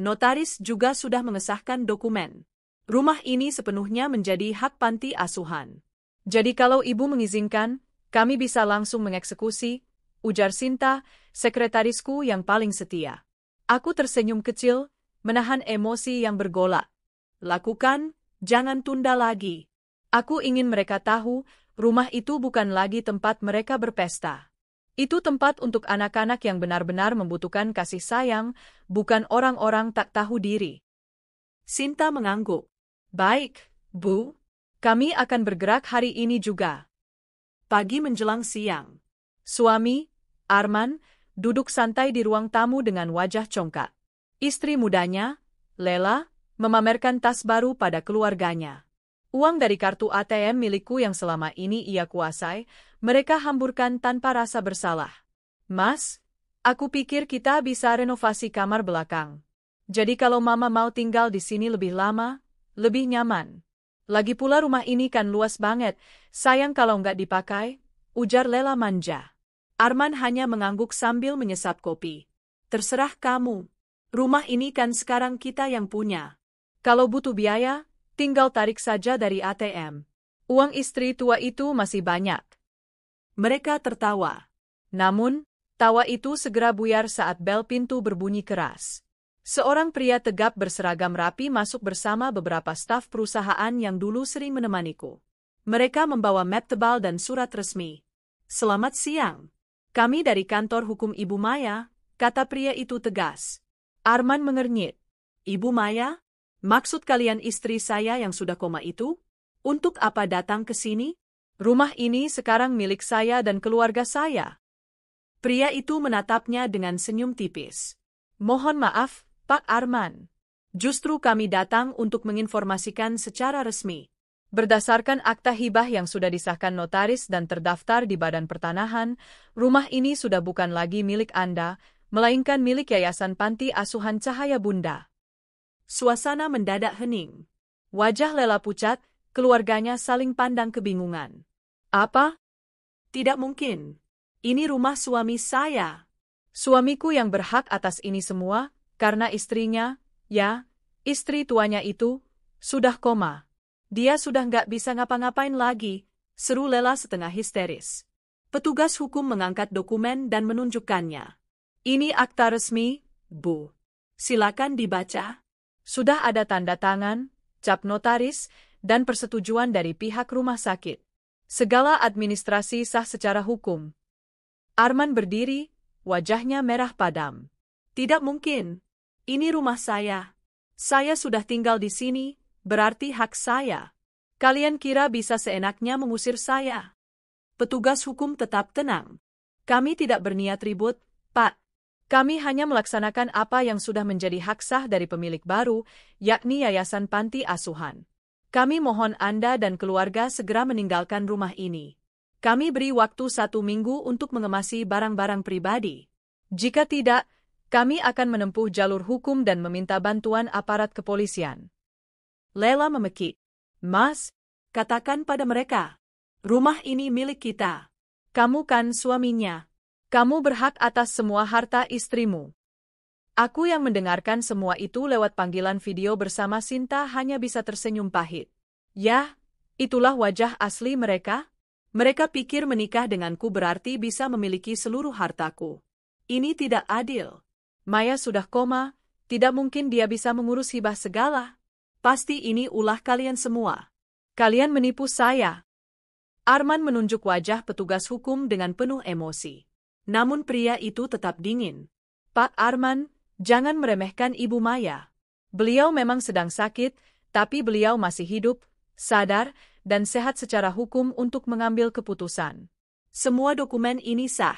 Notaris juga sudah mengesahkan dokumen. Rumah ini sepenuhnya menjadi hak panti asuhan. Jadi kalau ibu mengizinkan, kami bisa langsung mengeksekusi, ujar Sinta, sekretarisku yang paling setia. Aku tersenyum kecil, menahan emosi yang bergolak. Lakukan, jangan tunda lagi. Aku ingin mereka tahu, rumah itu bukan lagi tempat mereka berpesta. Itu tempat untuk anak-anak yang benar-benar membutuhkan kasih sayang, bukan orang-orang tak tahu diri. Sinta mengangguk. Baik, Bu. Kami akan bergerak hari ini juga. Pagi menjelang siang. Suami, Arman, duduk santai di ruang tamu dengan wajah congkak. Istri mudanya, Lela, memamerkan tas baru pada keluarganya. Uang dari kartu ATM milikku yang selama ini ia kuasai, mereka hamburkan tanpa rasa bersalah. Mas, aku pikir kita bisa renovasi kamar belakang. Jadi kalau Mama mau tinggal di sini lebih lama, lebih nyaman. Lagi pula rumah ini kan luas banget, sayang kalau nggak dipakai, ujar Lela manja. Arman hanya mengangguk sambil menyesap kopi. Terserah kamu. Rumah ini kan sekarang kita yang punya. Kalau butuh biaya, tinggal tarik saja dari ATM. Uang istri tua itu masih banyak. Mereka tertawa. Namun, tawa itu segera buyar saat bel pintu berbunyi keras. Seorang pria tegap berseragam rapi masuk bersama beberapa staf perusahaan yang dulu sering menemaniku. Mereka membawa map tebal dan surat resmi. Selamat siang. Kami dari kantor hukum Ibu Maya, kata pria itu tegas. Arman mengernyit. Ibu Maya? Maksud kalian istri saya yang sudah koma itu? Untuk apa datang ke sini? Rumah ini sekarang milik saya dan keluarga saya. Pria itu menatapnya dengan senyum tipis. Mohon maaf, Pak Arman. Justru kami datang untuk menginformasikan secara resmi. Berdasarkan akta hibah yang sudah disahkan notaris dan terdaftar di Badan Pertanahan, rumah ini sudah bukan lagi milik Anda, melainkan milik Yayasan Panti Asuhan Cahaya Bunda. Suasana mendadak hening. Wajah Lela pucat, keluarganya saling pandang kebingungan. Apa? Tidak mungkin. Ini rumah suami saya. Suamiku yang berhak atas ini semua, karena istrinya, ya, istri tuanya itu, sudah koma. Dia sudah nggak bisa ngapa-ngapain lagi, seru Lela setengah histeris. Petugas hukum mengangkat dokumen dan menunjukkannya. Ini akta resmi, Bu. Silakan dibaca. Sudah ada tanda tangan, cap notaris, dan persetujuan dari pihak rumah sakit. Segala administrasi sah secara hukum. Arman berdiri, wajahnya merah padam. Tidak mungkin. Ini rumah saya. Saya sudah tinggal di sini, berarti hak saya. Kalian kira bisa seenaknya mengusir saya? Petugas hukum tetap tenang. Kami tidak berniat ribut, Pak. Kami hanya melaksanakan apa yang sudah menjadi hak sah dari pemilik baru, yakni Yayasan Panti Asuhan. Kami mohon Anda dan keluarga segera meninggalkan rumah ini. Kami beri waktu 1 minggu untuk mengemasi barang-barang pribadi. Jika tidak, kami akan menempuh jalur hukum dan meminta bantuan aparat kepolisian. Lela memekik. Mas, katakan pada mereka. Rumah ini milik kita. Kamu kan suaminya. Kamu berhak atas semua harta istrimu. Aku yang mendengarkan semua itu lewat panggilan video bersama Sinta hanya bisa tersenyum pahit. Yah, itulah wajah asli mereka. Mereka pikir menikah denganku berarti bisa memiliki seluruh hartaku. Ini tidak adil. Maya sudah koma, tidak mungkin dia bisa mengurus hibah segala. Pasti ini ulah kalian semua. Kalian menipu saya. Arman menunjuk wajah petugas hukum dengan penuh emosi. Namun pria itu tetap dingin. Pak Arman, jangan meremehkan Ibu Maya. Beliau memang sedang sakit, tapi beliau masih hidup, sadar, dan sehat secara hukum untuk mengambil keputusan. Semua dokumen ini sah.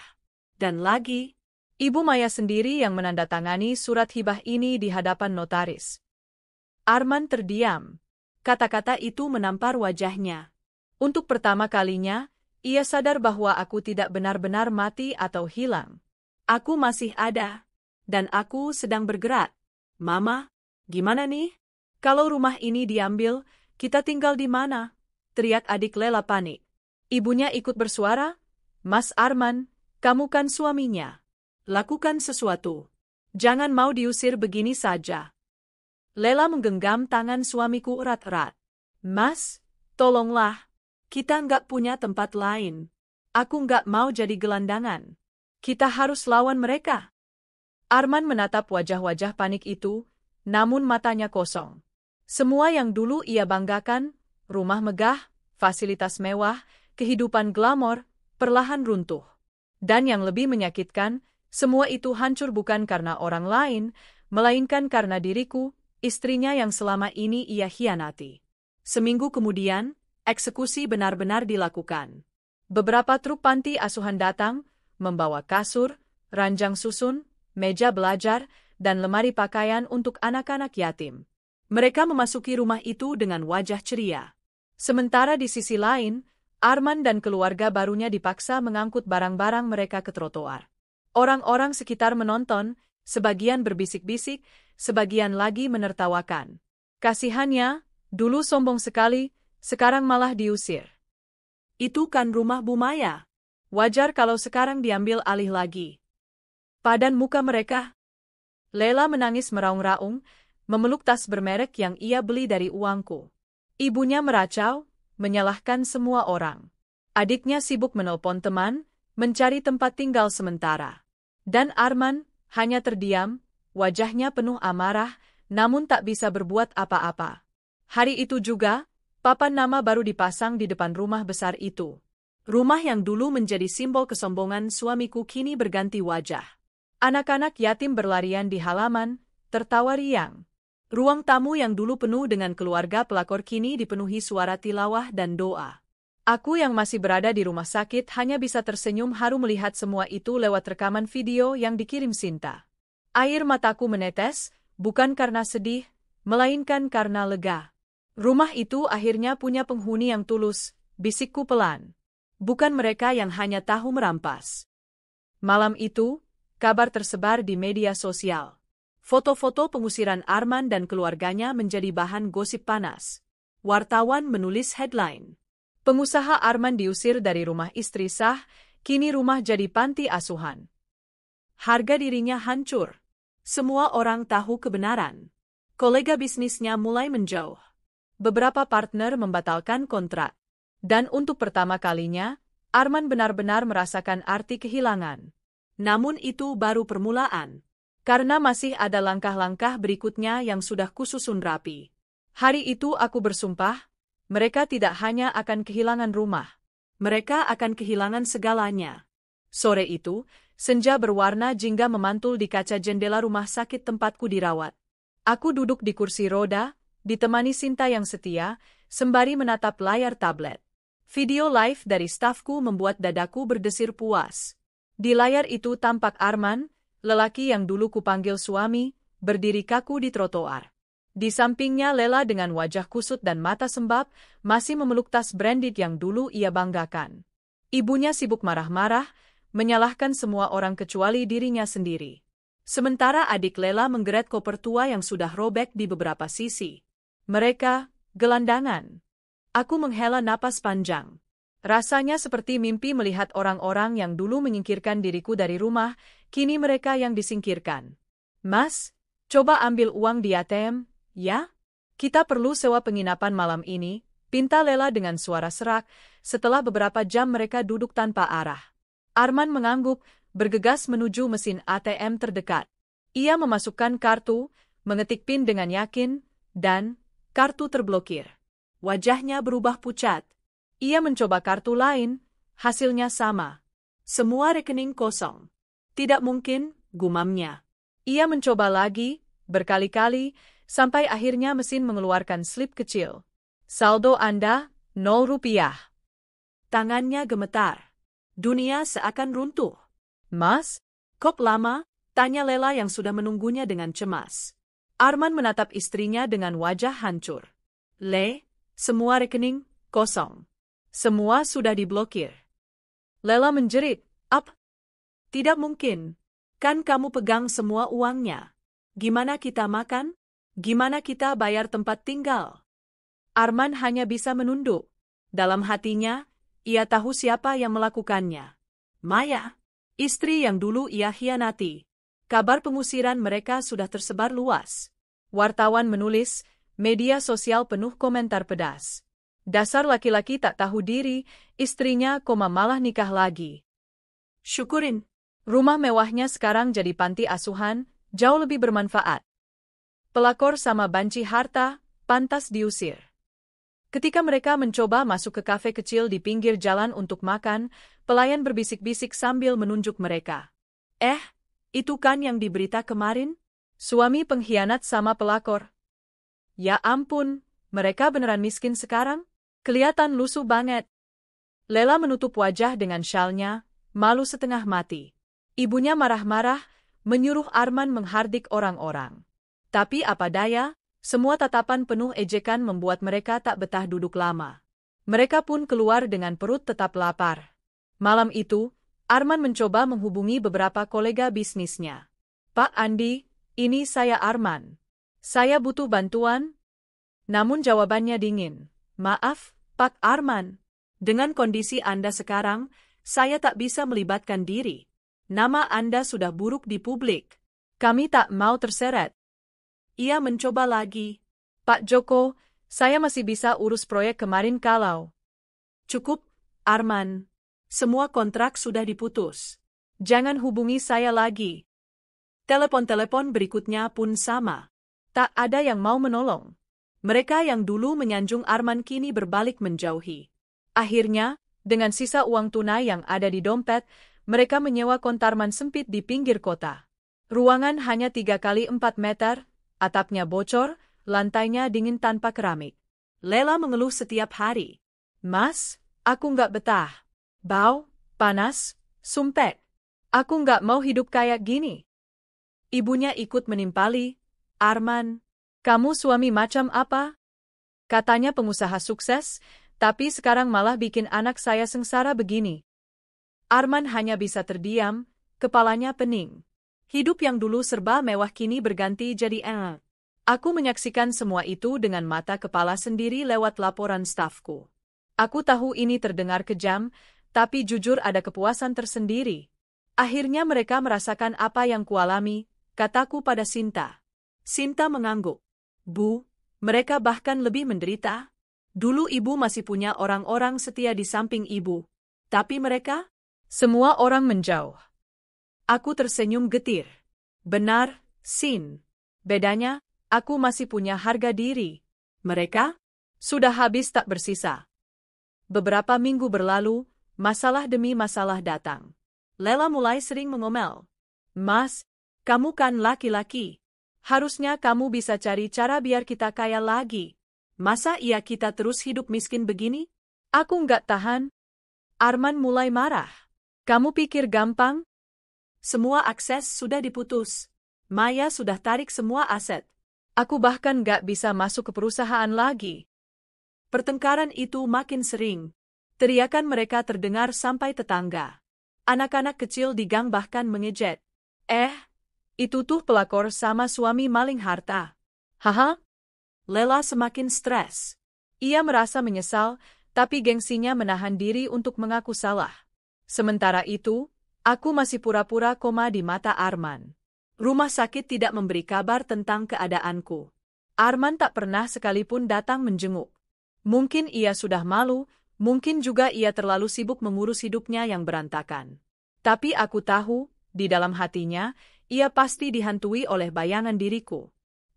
Dan lagi, Ibu Maya sendiri yang menandatangani surat hibah ini di hadapan notaris. Arman terdiam. Kata-kata itu menampar wajahnya. Untuk pertama kalinya, ia sadar bahwa aku tidak benar-benar mati atau hilang. Aku masih ada. Dan aku sedang bergerak. Mama, gimana nih? Kalau rumah ini diambil, kita tinggal di mana? Teriak adik Lela panik. Ibunya ikut bersuara, Mas Arman, kamu kan suaminya. Lakukan sesuatu. Jangan mau diusir begini saja. Lela menggenggam tangan suamiku erat-erat. Mas, tolonglah. Kita nggak punya tempat lain. Aku nggak mau jadi gelandangan. Kita harus lawan mereka. Arman menatap wajah-wajah panik itu, namun matanya kosong. Semua yang dulu ia banggakan, rumah megah, fasilitas mewah, kehidupan glamor, perlahan runtuh. Dan yang lebih menyakitkan, semua itu hancur bukan karena orang lain, melainkan karena diriku, istrinya yang selama ini ia hianati. Seminggu kemudian, eksekusi benar-benar dilakukan. Beberapa truk panti asuhan datang, membawa kasur, ranjang susun, meja belajar, dan lemari pakaian untuk anak-anak yatim. Mereka memasuki rumah itu dengan wajah ceria. Sementara di sisi lain, Arman dan keluarga barunya dipaksa mengangkut barang-barang mereka ke trotoar. Orang-orang sekitar menonton, sebagian berbisik-bisik, sebagian lagi menertawakan. Kasihannya, dulu sombong sekali, sekarang malah diusir. Itu kan rumah Bu Maya. Wajar kalau sekarang diambil alih lagi. Padan muka mereka. Lela menangis meraung-raung, memeluk tas bermerek yang ia beli dari uangku. Ibunya meracau, menyalahkan semua orang. Adiknya sibuk menelpon teman, mencari tempat tinggal sementara. Dan Arman hanya terdiam, wajahnya penuh amarah, namun tak bisa berbuat apa-apa. Hari itu juga, papan nama baru dipasang di depan rumah besar itu. Rumah yang dulu menjadi simbol kesombongan suamiku kini berganti wajah. Anak-anak yatim berlarian di halaman, tertawa riang. Ruang tamu yang dulu penuh dengan keluarga pelakor kini dipenuhi suara tilawah dan doa. Aku yang masih berada di rumah sakit hanya bisa tersenyum haru melihat semua itu lewat rekaman video yang dikirim Sinta. Air mataku menetes, bukan karena sedih, melainkan karena lega. Rumah itu akhirnya punya penghuni yang tulus, bisikku pelan. Bukan mereka yang hanya tahu merampas. Malam itu, kabar tersebar di media sosial. Foto-foto pengusiran Arman dan keluarganya menjadi bahan gosip panas. Wartawan menulis headline. Pengusaha Arman diusir dari rumah istri sah, kini rumah jadi panti asuhan. Harga dirinya hancur. Semua orang tahu kebenaran. Kolega bisnisnya mulai menjauh. Beberapa partner membatalkan kontrak. Dan untuk pertama kalinya, Arman benar-benar merasakan arti kehilangan. Namun itu baru permulaan. Karena masih ada langkah-langkah berikutnya yang sudah kususun rapi. Hari itu aku bersumpah, mereka tidak hanya akan kehilangan rumah. Mereka akan kehilangan segalanya. Sore itu, senja berwarna jingga memantul di kaca jendela rumah sakit tempatku dirawat. Aku duduk di kursi roda, ditemani Sinta yang setia, sembari menatap layar tablet. Video live dari stafku membuat dadaku berdesir puas. Di layar itu tampak Arman, lelaki yang dulu kupanggil suami, berdiri kaku di trotoar. Di sampingnya Lela dengan wajah kusut dan mata sembab, masih memeluk tas branded yang dulu ia banggakan. Ibunya sibuk marah-marah, menyalahkan semua orang kecuali dirinya sendiri. Sementara adik Lela menggeret koper tua yang sudah robek di beberapa sisi. Mereka, gelandangan. Aku menghela napas panjang. Rasanya seperti mimpi melihat orang-orang yang dulu menyingkirkan diriku dari rumah, kini mereka yang disingkirkan. Mas, coba ambil uang di ATM, ya? Kita perlu sewa penginapan malam ini, pinta Lela dengan suara serak, setelah beberapa jam mereka duduk tanpa arah. Arman mengangguk, bergegas menuju mesin ATM terdekat. Ia memasukkan kartu, mengetik PIN dengan yakin, dan kartu terblokir. Wajahnya berubah pucat. Ia mencoba kartu lain, hasilnya sama. Semua rekening kosong. Tidak mungkin, gumamnya. Ia mencoba lagi, berkali-kali, sampai akhirnya mesin mengeluarkan slip kecil. Saldo Anda, 0 rupiah. Tangannya gemetar. Dunia seakan runtuh. Mas, kok lama? Tanya Lela yang sudah menunggunya dengan cemas. Arman menatap istrinya dengan wajah hancur. Semua rekening kosong. Semua sudah diblokir. Lela menjerit, Tidak mungkin. Kan kamu pegang semua uangnya. Gimana kita makan? Gimana kita bayar tempat tinggal? Arman hanya bisa menunduk. Dalam hatinya, ia tahu siapa yang melakukannya. Maya, istri yang dulu ia hianati. Kabar pengusiran mereka sudah tersebar luas. Wartawan menulis, media sosial penuh komentar pedas. Dasar laki-laki tak tahu diri, istrinya malah nikah lagi. Syukurin, rumah mewahnya sekarang jadi panti asuhan, jauh lebih bermanfaat. Pelakor sama banci harta, pantas diusir. Ketika mereka mencoba masuk ke kafe kecil di pinggir jalan untuk makan, pelayan berbisik-bisik sambil menunjuk mereka. Itu kan yang diberita kemarin? Suami pengkhianat sama pelakor. Ya ampun, mereka beneran miskin sekarang? Kelihatan lusuh banget. Lela menutup wajah dengan syalnya, malu setengah mati. Ibunya marah-marah, menyuruh Arman menghardik orang-orang. Tapi apa daya? Semua tatapan penuh ejekan membuat mereka tak betah duduk lama. Mereka pun keluar dengan perut tetap lapar. Malam itu, Arman mencoba menghubungi beberapa kolega bisnisnya. Pak Andi, ini saya Arman. Saya butuh bantuan? Namun jawabannya dingin. Maaf, Pak Arman. Dengan kondisi Anda sekarang, saya tak bisa melibatkan diri. Nama Anda sudah buruk di publik. Kami tak mau terseret. Ia mencoba lagi. Pak Joko, saya masih bisa urus proyek kemarin kalau. Cukup, Arman. Semua kontrak sudah diputus. Jangan hubungi saya lagi. Telepon-telepon berikutnya pun sama. Tak ada yang mau menolong. Mereka yang dulu menyanjung Arman kini berbalik menjauhi. Akhirnya, dengan sisa uang tunai yang ada di dompet, mereka menyewa kontrakan sempit di pinggir kota. Ruangan hanya 3 x 4 meter, atapnya bocor, lantainya dingin tanpa keramik. Lela mengeluh setiap hari. Mas, aku nggak betah. Bau, panas, sumpek. Aku nggak mau hidup kayak gini. Ibunya ikut menimpali. Arman, kamu suami macam apa? Katanya pengusaha sukses, tapi sekarang malah bikin anak saya sengsara begini. Arman hanya bisa terdiam, kepalanya pening. Hidup yang dulu serba mewah kini berganti jadi Aku menyaksikan semua itu dengan mata kepala sendiri lewat laporan stafku. Aku tahu ini terdengar kejam, tapi jujur ada kepuasan tersendiri. Akhirnya mereka merasakan apa yang kualami, kataku pada Sinta. Sinta mengangguk. Bu, mereka bahkan lebih menderita. Dulu ibu masih punya orang-orang setia di samping ibu. Tapi mereka? Semua orang menjauh. Aku tersenyum getir. Benar, Sin. Bedanya, aku masih punya harga diri. Mereka? Sudah habis tak bersisa. Beberapa minggu berlalu, masalah demi masalah datang. Lela mulai sering mengomel. Mas, kamu kan laki-laki. Harusnya kamu bisa cari cara biar kita kaya lagi. Masa iya kita terus hidup miskin begini? Aku nggak tahan. Arman mulai marah. Kamu pikir gampang? Semua akses sudah diputus. Maya sudah tarik semua aset. Aku bahkan nggak bisa masuk ke perusahaan lagi. Pertengkaran itu makin sering. Teriakan mereka terdengar sampai tetangga. Anak-anak kecil di gang bahkan mengejek. Itu tuh pelakor sama suami maling harta. Haha. Lela semakin stres. Ia merasa menyesal, tapi gengsinya menahan diri untuk mengaku salah. Sementara itu, aku masih pura-pura koma di mata Arman. Rumah sakit tidak memberi kabar tentang keadaanku. Arman tak pernah sekalipun datang menjenguk. Mungkin ia sudah malu, mungkin juga ia terlalu sibuk mengurus hidupnya yang berantakan. Tapi aku tahu, di dalam hatinya, ia pasti dihantui oleh bayangan diriku.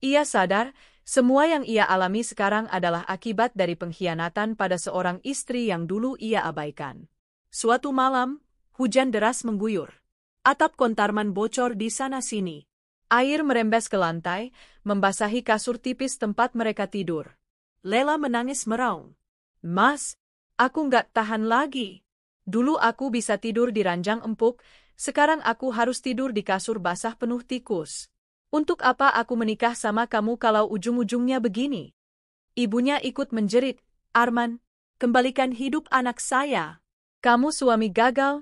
Ia sadar, semua yang ia alami sekarang adalah akibat dari pengkhianatan pada seorang istri yang dulu ia abaikan. Suatu malam, hujan deras mengguyur. Atap kontarman bocor di sana-sini. Air merembes ke lantai, membasahi kasur tipis tempat mereka tidur. Lela menangis meraung. Mas, aku nggak tahan lagi. Dulu aku bisa tidur di ranjang empuk, sekarang aku harus tidur di kasur basah penuh tikus. Untuk apa aku menikah sama kamu kalau ujung-ujungnya begini? Ibunya ikut menjerit, Arman, kembalikan hidup anak saya. Kamu suami gagal.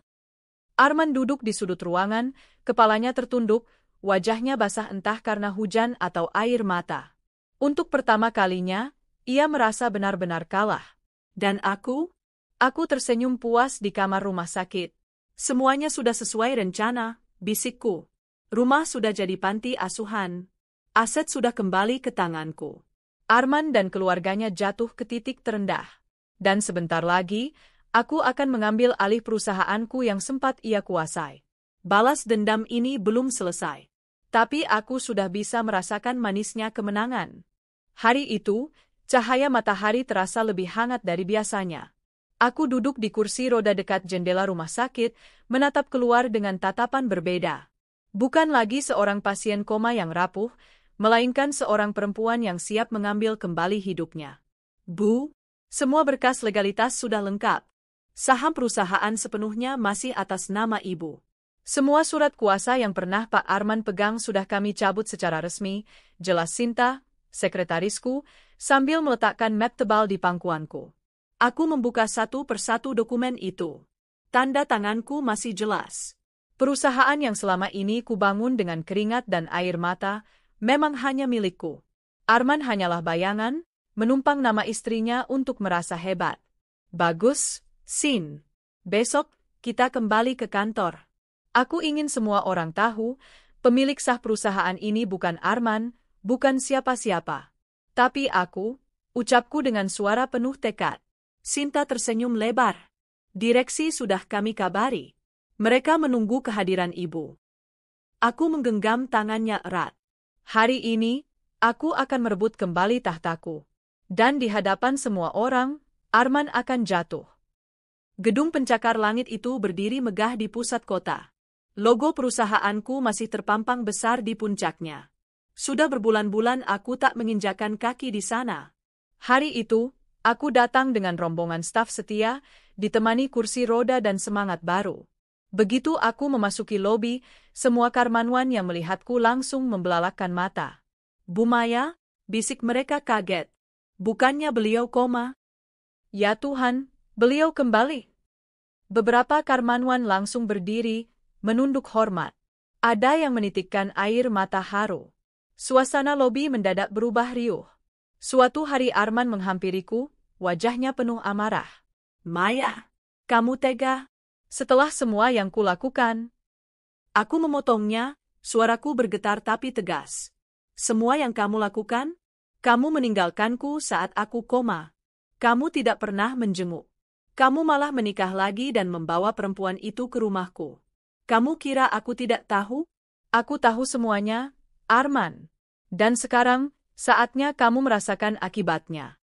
Arman duduk di sudut ruangan, kepalanya tertunduk, wajahnya basah entah karena hujan atau air mata. Untuk pertama kalinya, ia merasa benar-benar kalah. Dan aku tersenyum puas di kamar rumah sakit. Semuanya sudah sesuai rencana, bisikku. Rumah sudah jadi panti asuhan. Aset sudah kembali ke tanganku. Arman dan keluarganya jatuh ke titik terendah. Dan sebentar lagi, aku akan mengambil alih perusahaanku yang sempat ia kuasai. Balas dendam ini belum selesai. Tapi aku sudah bisa merasakan manisnya kemenangan. Hari itu, cahaya matahari terasa lebih hangat dari biasanya. Aku duduk di kursi roda dekat jendela rumah sakit, menatap keluar dengan tatapan berbeda. Bukan lagi seorang pasien koma yang rapuh, melainkan seorang perempuan yang siap mengambil kembali hidupnya. Bu, semua berkas legalitas sudah lengkap. Saham perusahaan sepenuhnya masih atas nama ibu. Semua surat kuasa yang pernah Pak Arman pegang sudah kami cabut secara resmi, jelas Sinta, sekretarisku, sambil meletakkan map tebal di pangkuanku. Aku membuka satu persatu dokumen itu. Tanda tanganku masih jelas. Perusahaan yang selama ini kubangun dengan keringat dan air mata, memang hanya milikku. Arman hanyalah bayangan, menumpang nama istrinya untuk merasa hebat. Bagus, Sin. Besok, kita kembali ke kantor. Aku ingin semua orang tahu, pemilik sah perusahaan ini bukan Arman, bukan siapa-siapa. Tapi aku, ucapku dengan suara penuh tekad. Sinta tersenyum lebar. Direksi sudah kami kabari. Mereka menunggu kehadiran ibu. Aku menggenggam tangannya erat. Hari ini, aku akan merebut kembali tahtaku. Dan di hadapan semua orang, Arman akan jatuh. Gedung pencakar langit itu berdiri megah di pusat kota. Logo perusahaanku masih terpampang besar di puncaknya. Sudah berbulan-bulan aku tak menginjakan kaki di sana. Hari itu, aku datang dengan rombongan staf setia, ditemani kursi roda dan semangat baru. Begitu aku memasuki lobi, semua karyawan yang melihatku langsung membelalakkan mata. Bu Maya, bisik mereka kaget. Bukannya beliau koma? Ya Tuhan, beliau kembali. Beberapa karyawan langsung berdiri, menunduk hormat. Ada yang menitikkan air mata haru. Suasana lobi mendadak berubah riuh. Suatu hari Arman menghampiriku, wajahnya penuh amarah. Maya, kamu tega? Setelah semua yang kulakukan, aku memotongnya, suaraku bergetar tapi tegas. Semua yang kamu lakukan? Kamu meninggalkanku saat aku koma. Kamu tidak pernah menjenguk. Kamu malah menikah lagi dan membawa perempuan itu ke rumahku. Kamu kira aku tidak tahu? Aku tahu semuanya, Arman. Dan sekarang, saatnya kamu merasakan akibatnya.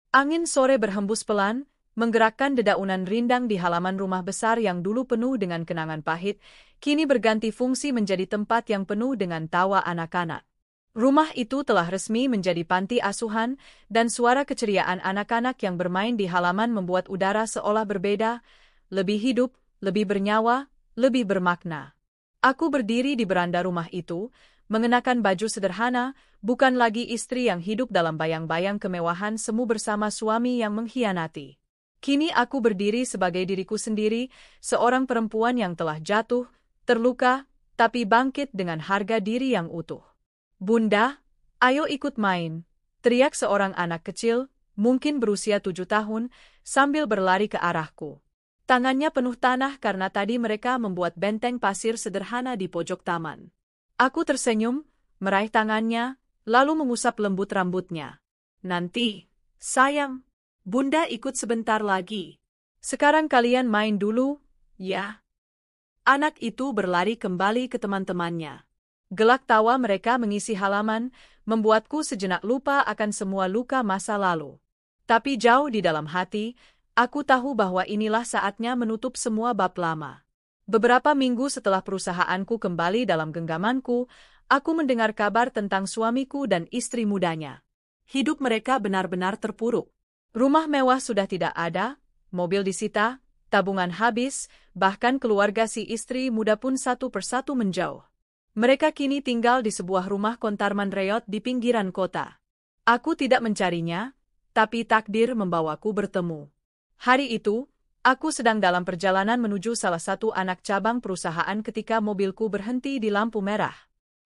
Angin sore berhembus pelan, menggerakkan dedaunan rindang di halaman rumah besar yang dulu penuh dengan kenangan pahit, kini berganti fungsi menjadi tempat yang penuh dengan tawa anak-anak. Rumah itu telah resmi menjadi panti asuhan, dan suara keceriaan anak-anak yang bermain di halaman membuat udara seolah berbeda, lebih hidup, lebih bernyawa, lebih bermakna. Aku berdiri di beranda rumah itu, mengenakan baju sederhana, bukan lagi istri yang hidup dalam bayang-bayang kemewahan semu bersama suami yang mengkhianati. Kini aku berdiri sebagai diriku sendiri, seorang perempuan yang telah jatuh, terluka, tapi bangkit dengan harga diri yang utuh. "Bunda, ayo ikut main," teriak seorang anak kecil, mungkin berusia 7 tahun, sambil berlari ke arahku. Tangannya penuh tanah karena tadi mereka membuat benteng pasir sederhana di pojok taman. Aku tersenyum, meraih tangannya, lalu mengusap lembut rambutnya. "Nanti, sayang. Bunda ikut sebentar lagi. Sekarang kalian main dulu, ya?" Anak itu berlari kembali ke teman-temannya. Gelak tawa mereka mengisi halaman, membuatku sejenak lupa akan semua luka masa lalu. Tapi jauh di dalam hati, aku tahu bahwa inilah saatnya menutup semua bab lama. Beberapa minggu setelah perusahaanku kembali dalam genggamanku, aku mendengar kabar tentang suamiku dan istri mudanya. Hidup mereka benar-benar terpuruk. Rumah mewah sudah tidak ada, mobil disita, tabungan habis, bahkan keluarga si istri muda pun satu persatu menjauh. Mereka kini tinggal di sebuah rumah kontarman reot di pinggiran kota. Aku tidak mencarinya, tapi takdir membawaku bertemu. Hari itu, aku sedang dalam perjalanan menuju salah satu anak cabang perusahaan ketika mobilku berhenti di lampu merah.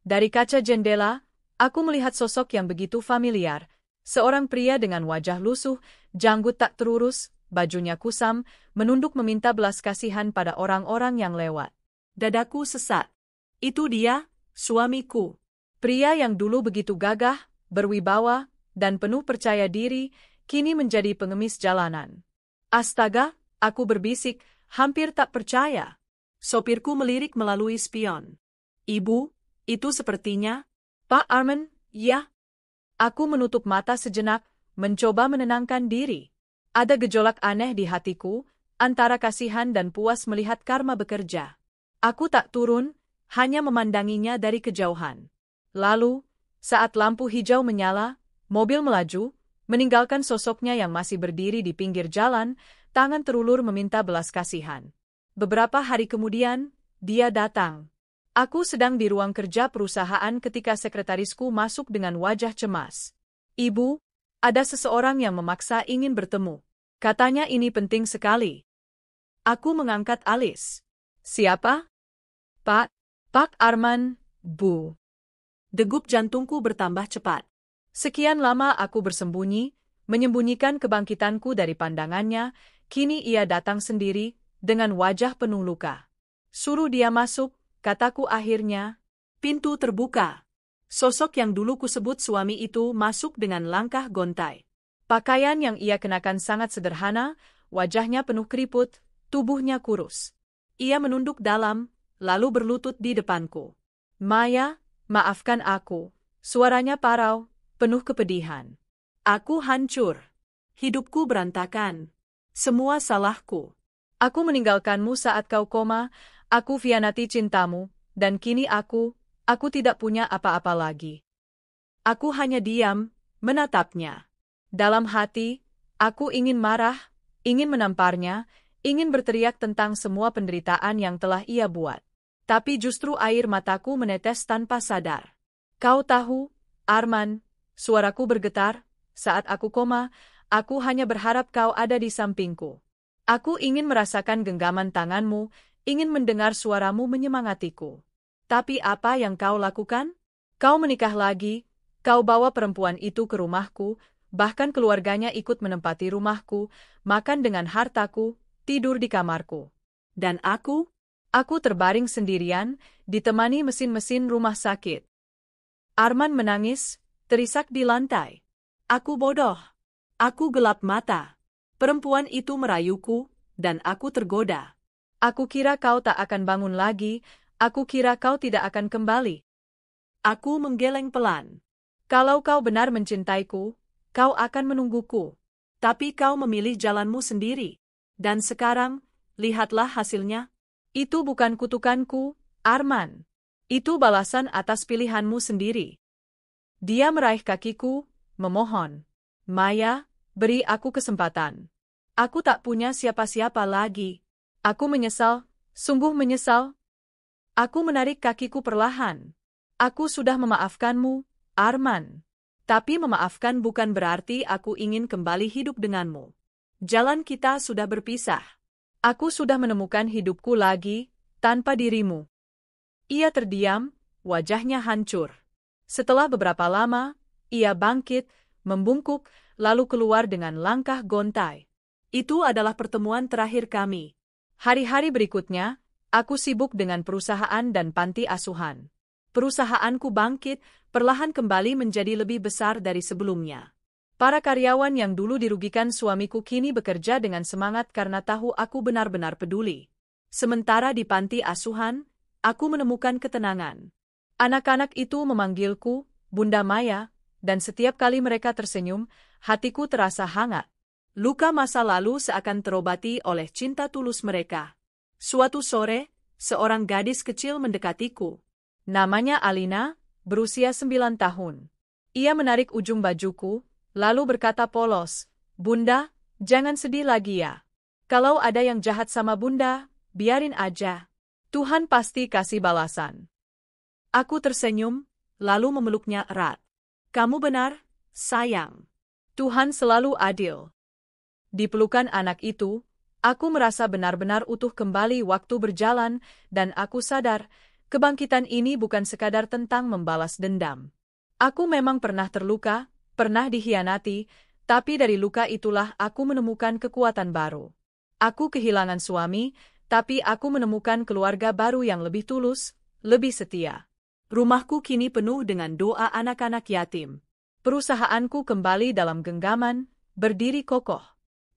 Dari kaca jendela, aku melihat sosok yang begitu familiar. Seorang pria dengan wajah lusuh, janggut tak terurus, bajunya kusam, menunduk meminta belas kasihan pada orang-orang yang lewat. Dadaku sesak. Itu dia, suamiku. Pria yang dulu begitu gagah, berwibawa, dan penuh percaya diri, kini menjadi pengemis jalanan. Astaga, aku berbisik, hampir tak percaya. Sopirku melirik melalui spion. "Ibu, itu sepertinya Pak Arman, ya?" Aku menutup mata sejenak, mencoba menenangkan diri. Ada gejolak aneh di hatiku, antara kasihan dan puas melihat karma bekerja. Aku tak turun, hanya memandanginya dari kejauhan. Lalu, saat lampu hijau menyala, mobil melaju, meninggalkan sosoknya yang masih berdiri di pinggir jalan, tangan terulur meminta belas kasihan. Beberapa hari kemudian, dia datang. Aku sedang di ruang kerja perusahaan ketika sekretarisku masuk dengan wajah cemas. "Ibu, ada seseorang yang memaksa ingin bertemu. Katanya ini penting sekali." Aku mengangkat alis. "Siapa?" Pak Arman, Bu." Degup jantungku bertambah cepat. Sekian lama aku bersembunyi, menyembunyikan kebangkitanku dari pandangannya, kini ia datang sendiri, dengan wajah penuh luka. "Suruh dia masuk," kataku akhirnya. Pintu terbuka. Sosok yang dulu kusebut suami itu masuk dengan langkah gontai. Pakaian yang ia kenakan sangat sederhana, wajahnya penuh keriput, tubuhnya kurus. Ia menunduk dalam, lalu berlutut di depanku. "Maya, maafkan aku." Suaranya parau, penuh kepedihan. "Aku hancur. Hidupku berantakan. Semua salahku. Aku meninggalkanmu saat kau koma, aku khianati cintamu, dan kini aku tidak punya apa-apa lagi." Aku hanya diam, menatapnya. Dalam hati, aku ingin marah, ingin menamparnya, ingin berteriak tentang semua penderitaan yang telah ia buat. Tapi justru air mataku menetes tanpa sadar. "Kau tahu, Arman," suaraku bergetar, "saat aku koma, aku hanya berharap kau ada di sampingku. Aku ingin merasakan genggaman tanganmu, ingin mendengar suaramu menyemangatiku. Tapi apa yang kau lakukan? Kau menikah lagi, kau bawa perempuan itu ke rumahku, bahkan keluarganya ikut menempati rumahku, makan dengan hartaku, tidur di kamarku. Dan aku terbaring sendirian, ditemani mesin-mesin rumah sakit." Arman menangis, terisak di lantai. Aku bodoh. Aku gelap mata. Perempuan itu merayuku, dan aku tergoda. Aku kira kau tak akan bangun lagi, aku kira kau tidak akan kembali. Aku menggeleng pelan. "Kalau kau benar mencintaiku, kau akan menungguku. Tapi kau memilih jalanmu sendiri. Dan sekarang, lihatlah hasilnya. Itu bukan kutukanku, Arman. Itu balasan atas pilihanmu sendiri. Dia meraih kakiku, memohon. Maya, beri aku kesempatan. Aku tak punya siapa-siapa lagi. Aku menyesal, sungguh menyesal. Aku menarik kakiku perlahan. Aku sudah memaafkanmu, Arman. Tapi memaafkan bukan berarti aku ingin kembali hidup denganmu. Jalan kita sudah berpisah. Aku sudah menemukan hidupku lagi, tanpa dirimu. Ia terdiam, wajahnya hancur. Setelah beberapa lama, ia bangkit, membungkuk, lalu keluar dengan langkah gontai. Itu adalah pertemuan terakhir kami. Hari-hari berikutnya, aku sibuk dengan perusahaan dan panti asuhan. Perusahaanku bangkit, perlahan kembali menjadi lebih besar dari sebelumnya. Para karyawan yang dulu dirugikan suamiku kini bekerja dengan semangat karena tahu aku benar-benar peduli. Sementara di panti asuhan, aku menemukan ketenangan. Anak-anak itu memanggilku, Bunda Maya, dan setiap kali mereka tersenyum, hatiku terasa hangat. Luka masa lalu seakan terobati oleh cinta tulus mereka. Suatu sore, seorang gadis kecil mendekatiku. Namanya Alina, berusia 9 tahun. Ia menarik ujung bajuku, lalu berkata polos, "Bunda, jangan sedih lagi ya. Kalau ada yang jahat sama Bunda, biarin aja. Tuhan pasti kasih balasan." Aku tersenyum, lalu memeluknya erat. "Kamu benar, sayang. Tuhan selalu adil." Di pelukan anak itu, aku merasa benar-benar utuh kembali waktu berjalan, dan aku sadar, kebangkitan ini bukan sekadar tentang membalas dendam. Aku memang pernah terluka, pernah dikhianati, tapi dari luka itulah aku menemukan kekuatan baru. Aku kehilangan suami, tapi aku menemukan keluarga baru yang lebih tulus, lebih setia. Rumahku kini penuh dengan doa anak-anak yatim. Perusahaanku kembali dalam genggaman, berdiri kokoh.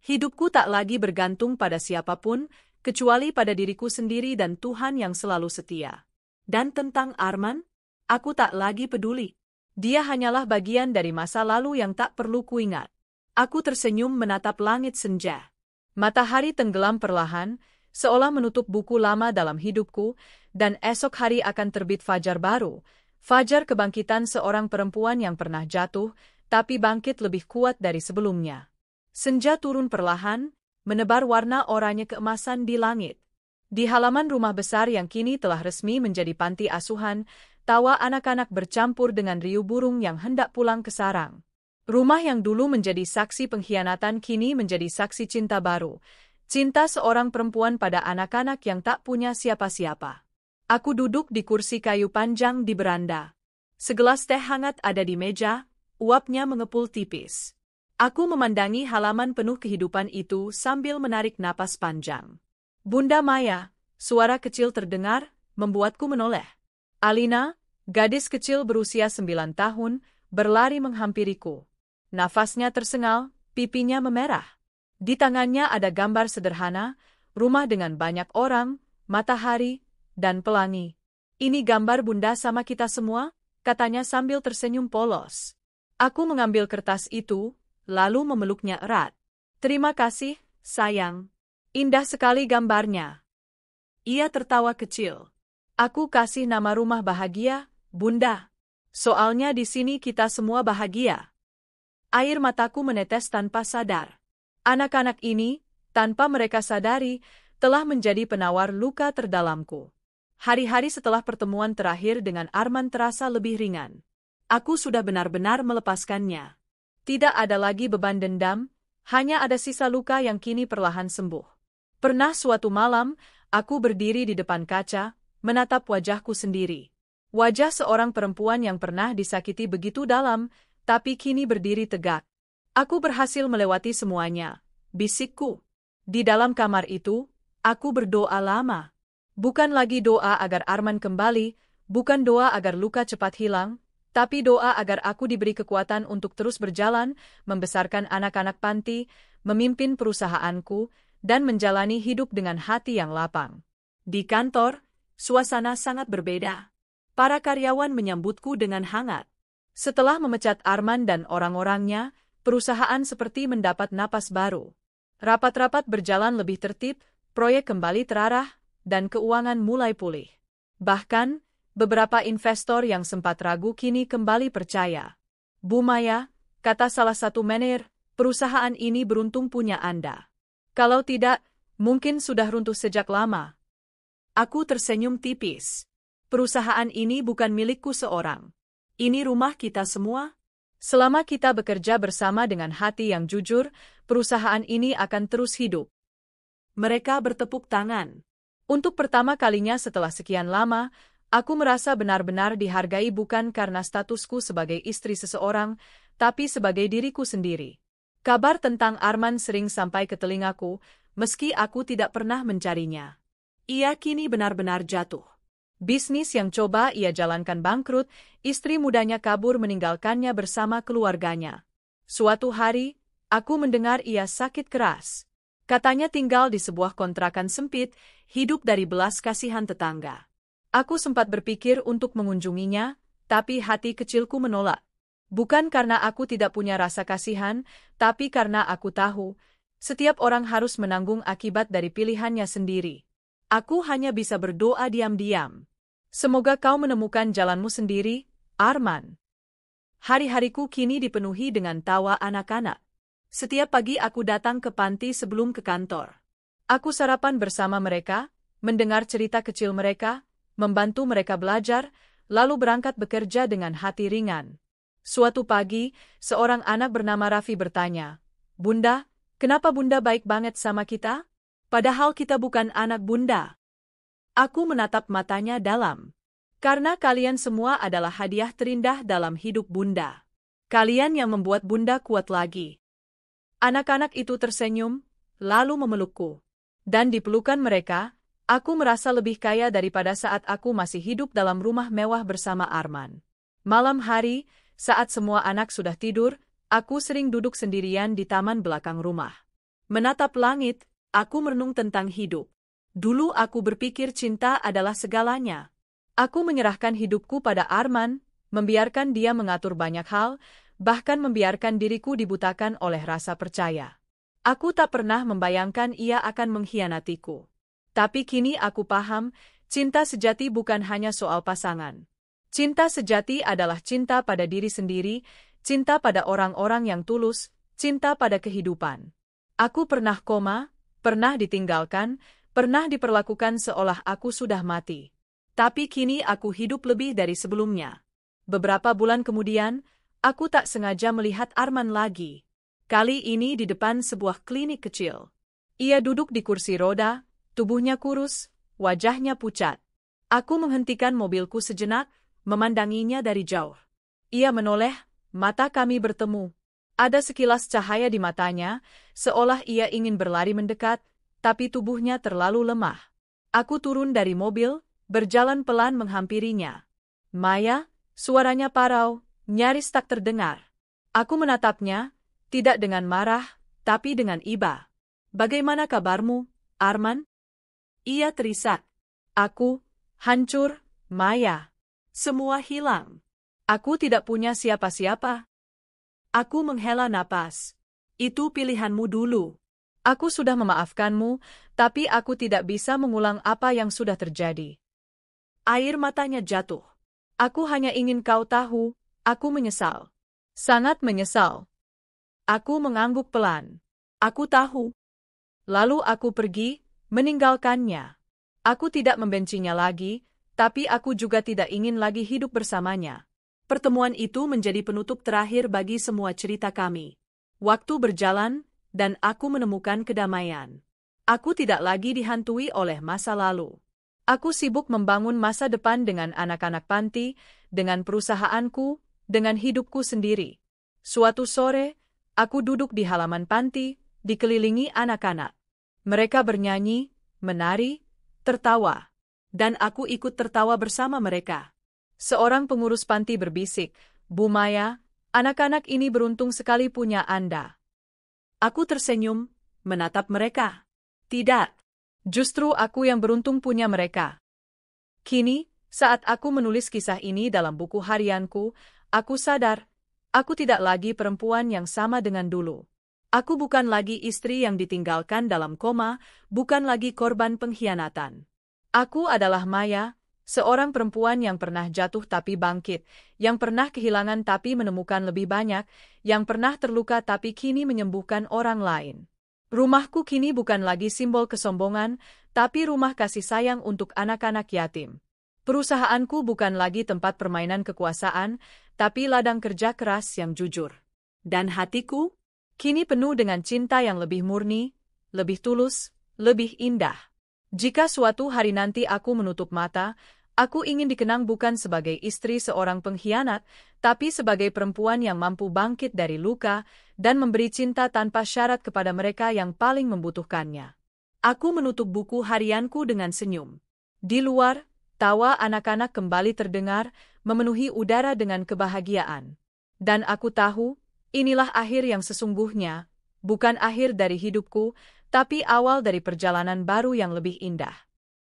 Hidupku tak lagi bergantung pada siapapun, kecuali pada diriku sendiri dan Tuhan yang selalu setia. Dan tentang Arman, aku tak lagi peduli. Dia hanyalah bagian dari masa lalu yang tak perlu kuingat. Aku tersenyum menatap langit senja. Matahari tenggelam perlahan, seolah menutup buku lama dalam hidupku, dan esok hari akan terbit fajar baru, fajar kebangkitan seorang perempuan yang pernah jatuh, tapi bangkit lebih kuat dari sebelumnya. Senja turun perlahan, menebar warna oranye keemasan di langit. Di halaman rumah besar yang kini telah resmi menjadi panti asuhan, tawa anak-anak bercampur dengan riuh burung yang hendak pulang ke sarang. Rumah yang dulu menjadi saksi pengkhianatan kini menjadi saksi cinta baru. Cinta seorang perempuan pada anak-anak yang tak punya siapa-siapa. Aku duduk di kursi kayu panjang di beranda. Segelas teh hangat ada di meja, uapnya mengepul tipis. Aku memandangi halaman penuh kehidupan itu sambil menarik napas panjang. "Bunda Maya," suara kecil terdengar, membuatku menoleh. Alina, gadis kecil berusia 9 tahun, berlari menghampiriku. Nafasnya tersengal, pipinya memerah. Di tangannya ada gambar sederhana, rumah dengan banyak orang, matahari, dan pelangi. "Ini gambar Bunda sama kita semua," katanya sambil tersenyum polos. Aku mengambil kertas itu, lalu memeluknya erat. "Terima kasih, sayang. Indah sekali gambarnya." Ia tertawa kecil. "Aku kasih nama rumah bahagia, Bunda. Soalnya di sini kita semua bahagia." Air mataku menetes tanpa sadar. Anak-anak ini, tanpa mereka sadari, telah menjadi penawar luka terdalamku. Hari-hari setelah pertemuan terakhir dengan Arman terasa lebih ringan. Aku sudah benar-benar melepaskannya. Tidak ada lagi beban dendam, hanya ada sisa luka yang kini perlahan sembuh. Pernah suatu malam, aku berdiri di depan kaca, menatap wajahku sendiri. Wajah seorang perempuan yang pernah disakiti begitu dalam, tapi kini berdiri tegak. "Aku berhasil melewati semuanya," bisikku. Di dalam kamar itu, aku berdoa lama. Bukan lagi doa agar Arman kembali, bukan doa agar luka cepat hilang, tapi doa agar aku diberi kekuatan untuk terus berjalan, membesarkan anak-anak panti, memimpin perusahaanku, dan menjalani hidup dengan hati yang lapang. Di kantor, suasana sangat berbeda. Para karyawan menyambutku dengan hangat. Setelah memecat Arman dan orang-orangnya, perusahaan seperti mendapat napas baru. Rapat-rapat berjalan lebih tertib, proyek kembali terarah, dan keuangan mulai pulih. Bahkan, beberapa investor yang sempat ragu kini kembali percaya. Bu Maya, kata salah satu manajer, perusahaan ini beruntung punya Anda. Kalau tidak, mungkin sudah runtuh sejak lama. Aku tersenyum tipis. Perusahaan ini bukan milikku seorang. Ini rumah kita semua. Selama kita bekerja bersama dengan hati yang jujur, perusahaan ini akan terus hidup. Mereka bertepuk tangan. Untuk pertama kalinya setelah sekian lama, aku merasa benar-benar dihargai bukan karena statusku sebagai istri seseorang, tapi sebagai diriku sendiri. Kabar tentang Arman sering sampai ke telingaku, meski aku tidak pernah mencarinya. Ia kini benar-benar jatuh. Bisnis yang coba ia jalankan bangkrut, istri mudanya kabur meninggalkannya bersama keluarganya. Suatu hari, aku mendengar ia sakit keras. Katanya tinggal di sebuah kontrakan sempit, hidup dari belas kasihan tetangga. Aku sempat berpikir untuk mengunjunginya, tapi hati kecilku menolak. Bukan karena aku tidak punya rasa kasihan, tapi karena aku tahu, setiap orang harus menanggung akibat dari pilihannya sendiri. Aku hanya bisa berdoa diam-diam. Semoga kau menemukan jalanmu sendiri, Arman. Hari-hariku kini dipenuhi dengan tawa anak-anak. Setiap pagi aku datang ke panti sebelum ke kantor. Aku sarapan bersama mereka, mendengar cerita kecil mereka, membantu mereka belajar, lalu berangkat bekerja dengan hati ringan. Suatu pagi, seorang anak bernama Raffi bertanya, "Bunda, kenapa Bunda baik banget sama kita? Padahal kita bukan anak Bunda." Aku menatap matanya dalam. Karena kalian semua adalah hadiah terindah dalam hidup Bunda. Kalian yang membuat Bunda kuat lagi. Anak-anak itu tersenyum, lalu memelukku. Dan di pelukan mereka, aku merasa lebih kaya daripada saat aku masih hidup dalam rumah mewah bersama Arman. Malam hari, saat semua anak sudah tidur, aku sering duduk sendirian di taman belakang rumah. Menatap langit, aku merenung tentang hidup. Dulu aku berpikir cinta adalah segalanya. Aku menyerahkan hidupku pada Arman, membiarkan dia mengatur banyak hal, bahkan membiarkan diriku dibutakan oleh rasa percaya. Aku tak pernah membayangkan ia akan mengkhianatiku. Tapi kini aku paham, cinta sejati bukan hanya soal pasangan. Cinta sejati adalah cinta pada diri sendiri, cinta pada orang-orang yang tulus, cinta pada kehidupan. Aku pernah koma, pernah ditinggalkan, pernah diperlakukan seolah aku sudah mati. Tapi kini aku hidup lebih dari sebelumnya. Beberapa bulan kemudian, aku tak sengaja melihat Arman lagi. Kali ini di depan sebuah klinik kecil. Ia duduk di kursi roda, tubuhnya kurus, wajahnya pucat. Aku menghentikan mobilku sejenak, memandanginya dari jauh. Ia menoleh, mata kami bertemu. Ada sekilas cahaya di matanya, seolah ia ingin berlari mendekat, tapi tubuhnya terlalu lemah. Aku turun dari mobil, berjalan pelan menghampirinya. "Maya," suaranya parau, nyaris tak terdengar. Aku menatapnya, tidak dengan marah, tapi dengan iba. "Bagaimana kabarmu, Arman?" Ia terisak. "Aku hancur, Maya. Semua hilang. Aku tidak punya siapa-siapa." Aku menghela napas. "Itu pilihanmu dulu. Aku sudah memaafkanmu, tapi aku tidak bisa mengulang apa yang sudah terjadi." Air matanya jatuh. "Aku hanya ingin kau tahu, aku menyesal. Sangat menyesal." Aku mengangguk pelan. "Aku tahu." Lalu aku pergi, meninggalkannya. Aku tidak membencinya lagi, tapi aku juga tidak ingin lagi hidup bersamanya. Pertemuan itu menjadi penutup terakhir bagi semua cerita kami. Waktu berjalan, dan aku menemukan kedamaian. Aku tidak lagi dihantui oleh masa lalu. Aku sibuk membangun masa depan dengan anak-anak panti, dengan perusahaanku, dengan hidupku sendiri. Suatu sore, aku duduk di halaman panti, dikelilingi anak-anak. Mereka bernyanyi, menari, tertawa. Dan aku ikut tertawa bersama mereka. Seorang pengurus panti berbisik, "Bu Maya, anak-anak ini beruntung sekali punya Anda." Aku tersenyum, menatap mereka. "Tidak. Justru aku yang beruntung punya mereka." Kini, saat aku menulis kisah ini dalam buku harianku, aku sadar, Aku tidak lagi perempuan yang sama dengan dulu. Aku bukan lagi istri yang ditinggalkan dalam koma, bukan lagi korban pengkhianatan. Aku adalah Maya, seorang perempuan yang pernah jatuh tapi bangkit, yang pernah kehilangan tapi menemukan lebih banyak, yang pernah terluka tapi kini menyembuhkan orang lain. Rumahku kini bukan lagi simbol kesombongan, tapi rumah kasih sayang untuk anak-anak yatim. Perusahaanku bukan lagi tempat permainan kekuasaan, tapi ladang kerja keras yang jujur. Dan hatiku kini penuh dengan cinta yang lebih murni, lebih tulus, lebih indah. Jika suatu hari nanti aku menutup mata, aku ingin dikenang bukan sebagai istri seorang pengkhianat, tapi sebagai perempuan yang mampu bangkit dari luka dan memberi cinta tanpa syarat kepada mereka yang paling membutuhkannya. Aku menutup buku harianku dengan senyum. Di luar, tawa anak-anak kembali terdengar, memenuhi udara dengan kebahagiaan. Dan aku tahu, inilah akhir yang sesungguhnya, bukan akhir dari hidupku, tapi awal dari perjalanan baru yang lebih indah.